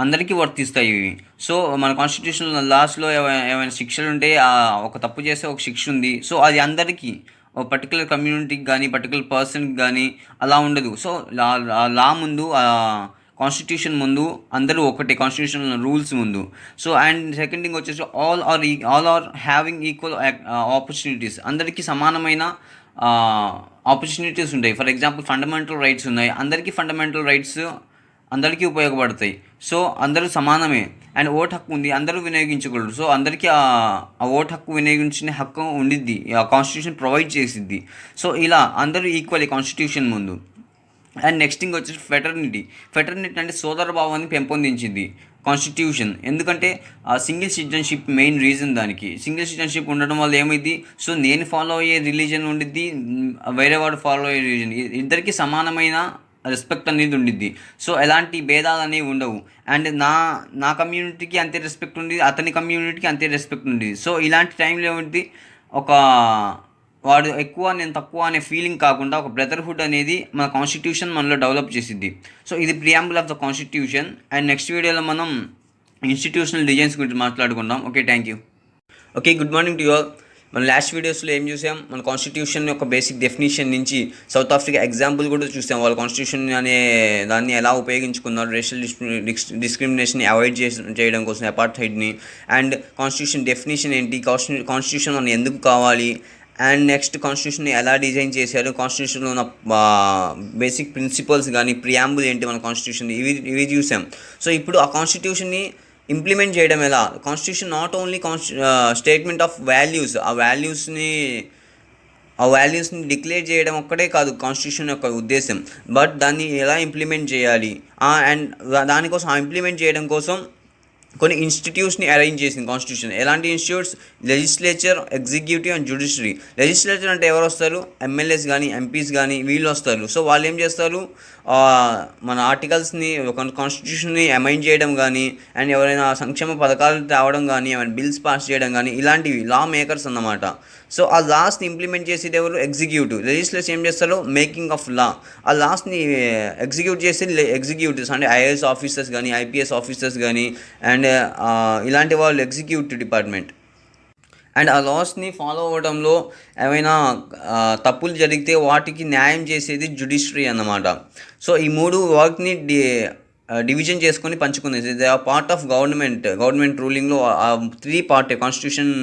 Speaker 1: అందరికీ వర్తిస్తాయి ఇవి. సో మన కాన్స్టిట్యూషన్ లాస్లో ఏమైనా శిక్షలు ఉంటే ఒక తప్పు చేస్తే ఒక శిక్ష ఉంది. సో అది అందరికీ, ఒక పర్టికులర్ కమ్యూనిటీకి కానీ పర్టికులర్ పర్సన్కి కానీ అలా ఉండదు. సో లా ముందు, కాన్స్టిట్యూషన్ ముందు అందరూ ఒకటే, కాన్స్టిట్యూషన్ రూల్స్ ముందు. సో అండ్ సెకండ్ థింగ్ వచ్చేసి all are having equal opportunities. అందరికీ సమానమైన ఆపర్చునిటీస్ ఉంటాయి. ఫర్ ఎగ్జాంపుల్ ఫండమెంటల్ రైట్స్ ఉన్నాయి, అందరికీ ఫండమెంటల్ రైట్స్ అందరికీ ఉపయోగపడతాయి. సో అందరూ సమానమే. అండ్ ఓటు హక్కు ఉంది, అందరూ వినియోగించకూడదు. సో అందరికీ ఆ ఓటు హక్కు వినియోగించిన హక్కు ఉండిద్ది, ఆ కాన్స్టిట్యూషన్ ప్రొవైడ్ చేసిద్ది. సో ఇలా అందరూ ఈక్వల్ కాన్స్టిట్యూషన్ ముందు. అండ్ నెక్స్ట్ థింగ్ వచ్చేసి ఫెటర్నిటీ అంటే సోదర భావాన్ని పెంపొందించింది కాన్స్టిట్యూషన్. ఎందుకంటే సింగిల్ సిటిజన్షిప్ మెయిన్ రీజన్. దానికి సింగిల్ సిటిజన్షిప్ ఉండడం వల్ల ఏమైంది? సో నేను ఫాలో అయ్యే రిలీజన్ ఉండిద్ది, వేరే వాడు ఫాలో అయ్యే రిలీజన్, ఇద్దరికి సమానమైన రెస్పెక్ట్ అనేది ఉండిద్ది. సో ఎలాంటి భేదాలు అనేవి ఉండవు. అండ్ నా కమ్యూనిటీకి అంతే రెస్పెక్ట్ ఉంది, అతని కమ్యూనిటీకి అంతే రెస్పెక్ట్ ఉంది. సో ఇలాంటి టైంలో ఏమిటి, ఒక వాడు ఎక్కువ నేను తక్కువ అనే ఫీలింగ్ కాకుండా ఒక బ్రదర్హుడ్ అనేది మన కాన్స్టిట్యూషన్ మనలో డెవలప్ చేసిద్ది. సో ఇది preamble of the constitution. And next వీడియోలో మనం ఇన్స్టిట్యూషనల్ డిజైన్స్ గురించి మాట్లాడుకుందాం. Okay, thank you. Okay, good morning to you all. మన లాస్ట్ వీడియోస్లో ఏం చూసాం? మన కాన్స్టిట్యూషన్ యొక్క బేసిక్ డెఫినేషన్ నుంచి సౌత్ ఆఫ్రికా ఎగ్జాంపుల్ కూడా చూసాం. వాళ్ళ కాన్స్టిట్యూషన్ అనే దాన్ని ఎలా ఉపయోగించుకున్నారు, రేషియల్ డిస్క్రిమినేషన్ అవాయిడ్ చేయడం కోసం, అపార్థైడ్ని. అండ్ కాన్స్టిట్యూషన్ డెఫినేషన్ ఏంటి, కాన్స్టిట్యూషన్ మనం ఎందుకు కావాలి, అండ్ నెక్స్ట్ కాన్స్టిట్యూషన్ని ఎలా డిజైన్ చేశారు, కాన్స్టిట్యూషన్లో ఉన్న బేసిక్ ప్రిన్సిపల్స్ కానీ ప్రియాంబుల్ ఏంటి మన కాన్స్టిట్యూషన్, ఇవి చూసాం. సో ఇప్పుడు ఆ కాన్స్టిట్యూషన్ని ఇంప్లిమెంట్ చేయడం ఎలా? Constitution not only statement of values, ఆ వాల్యూస్ని డిక్లేర్ చేయడం ఒక్కటే కాదు కాన్స్టిట్యూషన్ యొక్క ఉద్దేశం, బట్ దాన్ని ఎలా ఇంప్లిమెంట్ చేయాలి. అండ్ దానికోసం ఇంప్లిమెంట్ చేయడం కోసం కొన్ని ఇన్స్టిట్యూట్స్ని అరేంజ్ చేసింది కాన్స్టిట్యూషన్. ఎలాంటి institutes? Legislature, executive and judiciary. Legislature అంటే ఎవరు వస్తారు? ఎమ్మెల్యేస్ కానీ ఎంపీస్ కానీ వీళ్ళు వస్తారు. సో వాళ్ళు ఏం చేస్తారు? మన ఆర్టికల్స్ని, కాన్స్టిట్యూషన్ని అమైండ్ చేయడం కానీ, అండ్ ఎవరైనా సంక్షేమ పథకాలు తేవడం కానీ, ఏమైనా బిల్స్ పాస్ చేయడం కానీ, ఇలాంటివి లా మేకర్స్ అన్నమాట. సో ఆ లాస్ని ఇంప్లిమెంట్ చేసేది ఎవరు? ఎగ్జిక్యూటివ్. లెజిస్లేచర్ ఏం చేస్తారు? Making of law. ఆ లాస్ని ఎగ్జిక్యూట్ చేసేది ఎగ్జిక్యూటివ్స్, అంటే ఐఏఎస్ ఆఫీసర్స్ కానీ, ఐపీఎస్ ఆఫీసర్స్ కానీ, అండ్ ఇలాంటి వాళ్ళు ఎగ్జిక్యూటివ్ డిపార్ట్మెంట్. అండ్ ఆ లాస్ని ఫాలో అవ్వడంలో ఏమైనా తప్పులు జరిగితే వాటికి న్యాయం చేసేది జ్యుడిషియరీ అన్నమాట. సో ఈ మూడు వర్క్ని డివిజన్ చేసుకొని పంచుకునేది. They are part of government రూలింగ్లో 3 పార్ట్ కాన్స్టిట్యూషన్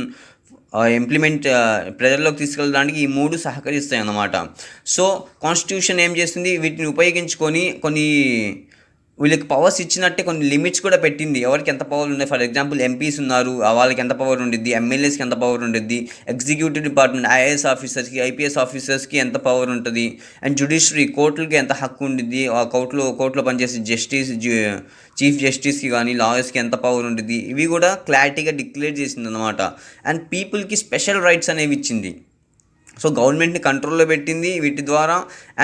Speaker 1: ఇంప్లిమెంట్ ప్రజల్లోకి తీసుకెళ్ళడానికి ఈ 3 సహకరిస్తాయి అన్నమాట. సో కాన్స్టిట్యూషన్ ఏం చేస్తుంది? వీటిని ఉపయోగించుకొని కొన్ని వీళ్ళకి పవర్స్ ఇచ్చినట్టే కొన్ని లిమిట్స్ కూడా పెట్టింది. ఎవరికి ఎంత పవర్ ఉన్నాయి? ఫర్ ఎగ్జాంపుల్ ఎంపీస్ ఉన్నారు, వాళ్ళకి ఎంత పవర్ ఉండిద్ది, ఎమ్మెల్యేస్కి ఎంత పవర్ ఉండిద్ది, ఎగ్జిక్యూటివ్ డిపార్ట్మెంట్ ఐఏఎస్ ఆఫీసర్స్కి, ఐపీఎస్ ఆఫీసర్స్కి ఎంత పవర్ ఉంటుంది, అండ్ జ్యుడిషియరీ కోర్టులకి ఎంత హక్కు ఉండిద్ది, ఆ కోర్టులో పనిచేసే చీఫ్ జస్టిస్కి కానీ లాయర్స్కి ఎంత పవర్ ఉంటుంది, ఇవి కూడా క్లారిటీగా డిక్లేర్ చేసింది అనమాట. అండ్ పీపుల్కి స్పెషల్ రైట్స్ అనేవి ఇచ్చింది. సో గవర్నమెంట్ని కంట్రోల్లో పెట్టింది వీటి ద్వారా.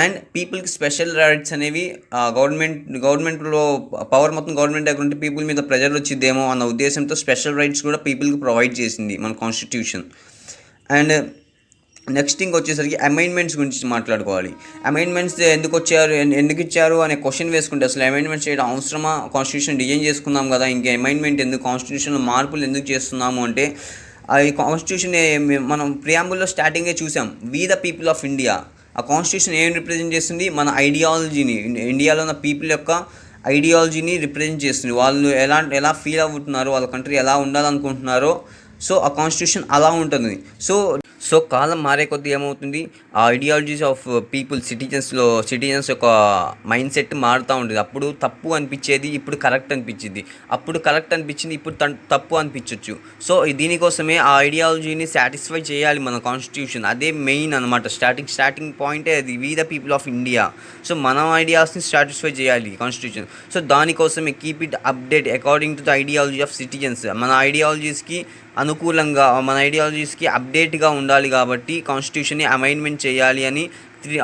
Speaker 1: అండ్ పీపుల్కి స్పెషల్ రైట్స్ అనేవి గవర్నమెంట్లో పవర్ మొత్తం గవర్నమెంట్ దగ్గర ఉంటే పీపుల్ మీద ప్రెజర్ వచ్చిద్దేమో అన్న ఉద్దేశంతో స్పెషల్ రైట్స్ కూడా పీపుల్కి ప్రొవైడ్ చేసింది మన కాన్స్టిట్యూషన్. అండ్ నెక్స్ట్ థింగ్ వచ్చేసరికి అమైండ్మెంట్స్ గురించి మాట్లాడుకోవాలి. అమైండ్మెంట్స్ ఎందుకు ఇచ్చారు అనే క్వశ్చన్ వేసుకుంటే అసలు అమైండ్మెంట్స్ చేయడం అవసరమా? కాన్స్టిట్యూషన్ డిజైన్ చేసుకున్నాం కదా, ఇంకా అమైండ్మెంట్ ఎందుకు, కాన్స్టిట్యూషన్లో మార్పులు ఎందుకు చేస్తున్నాము అంటే, ఈ కాన్స్టిట్యూషన్ మనం ప్రియాంబుల్లో స్టార్టింగే చూసాం, we the people of India. ఆ కాన్స్టిట్యూషన్ ఏం రిప్రజెంట్ చేస్తుంది? మన ఐడియాలజీని, ఇండియాలో ఉన్న పీపుల్ యొక్క ఐడియాలజీని రిప్రజెంట్ చేస్తుంది. వాళ్ళు ఎలా ఫీల్ అవుతున్నారో, వాళ్ళ కంట్రీ ఎలా ఉండాలనుకుంటున్నారో, సో ఆ కాన్స్టిట్యూషన్ అలా ఉంటుంది. సో కాలం మారే కొద్దీ ఏమవుతుంది, ఆ ఐడియాలజీస్ ఆఫ్ సిటిజన్స్ యొక్క మైండ్ సెట్ మారుతూ ఉంటుంది. అప్పుడు తప్పు అనిపించేది ఇప్పుడు కరెక్ట్ అనిపించింది, అప్పుడు కరెక్ట్ అనిపించింది ఇప్పుడు తప్పు అనిపించవచ్చు. సో దీనికోసమే ఆ ఐడియాలజీని సాటిస్ఫై చేయాలి మన కాన్స్టిట్యూషన్. అదే మెయిన్ అనమాట, స్టార్టింగ్ పాయింటే అది, we the people of India. So మన ఐడియాస్ని సాటిస్ఫై చేయాలి కాన్స్టిట్యూషన్. సో దానికోసమే keep it update according to the ideology of citizens. మన ఐడియాలజీస్కి అనుకూలంగా, మన ఐడియాలజీస్కి అప్డేట్గా ఉండాలి కాబట్టి కాన్స్టిట్యూషన్ని అమైండ్మెంట్ చేయాలి అని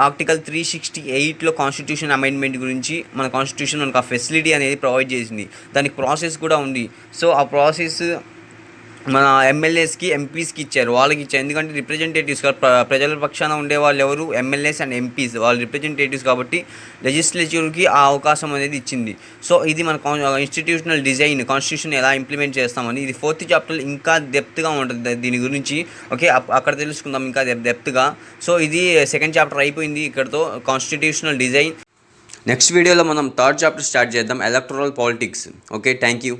Speaker 1: ఆర్టికల్ 368లో కాన్స్టిట్యూషన్ అమెండ్మెంట్ గురించి మన కాన్స్టిట్యూషన్ మనకు ఆ ఫెసిలిటీ అనేది ప్రొవైడ్ చేసింది. దానికి ప్రాసెస్ కూడా ఉంది. సో ఆ ప్రాసెస్ మన ఎమ్మెల్యేస్కి ఎంపీస్కి ఇచ్చారు, వాళ్ళకి ఇచ్చారు. ఎందుకంటే రిప్రజెంటేటివ్స్ ప్రజల పక్షాన ఉండే వాళ్ళు ఎవరు, ఎమ్మెల్యేస్ అండ్ ఎంపీస్, వాళ్ళు రిప్రజెంటేటివ్స్ కాబట్టి లెజిస్లేచర్కి ఆ అవకాశం అనేది ఇచ్చింది. సో ఇది మన ఇన్స్టిట్యూషనల్ డిజైన్, కాన్స్టిట్యూషన్ ఎలా ఇంప్లిమెంట్ చేస్తామని ఇది 4th చాప్టర్ ఇంకా డెప్త్గా ఉంటుంది దీని గురించి. ఓకే, అక్కడ తెలుసుకుందాం ఇంకా డెప్త్గా. సో ఇది 2nd చాప్టర్ అయిపోయింది ఇక్కడతో, కాన్స్టిట్యూషనల్ డిజైన్. నెక్స్ట్ వీడియోలో మనం 3rd చాప్టర్ స్టార్ట్ చేద్దాం, electoral politics. Okay, thank you.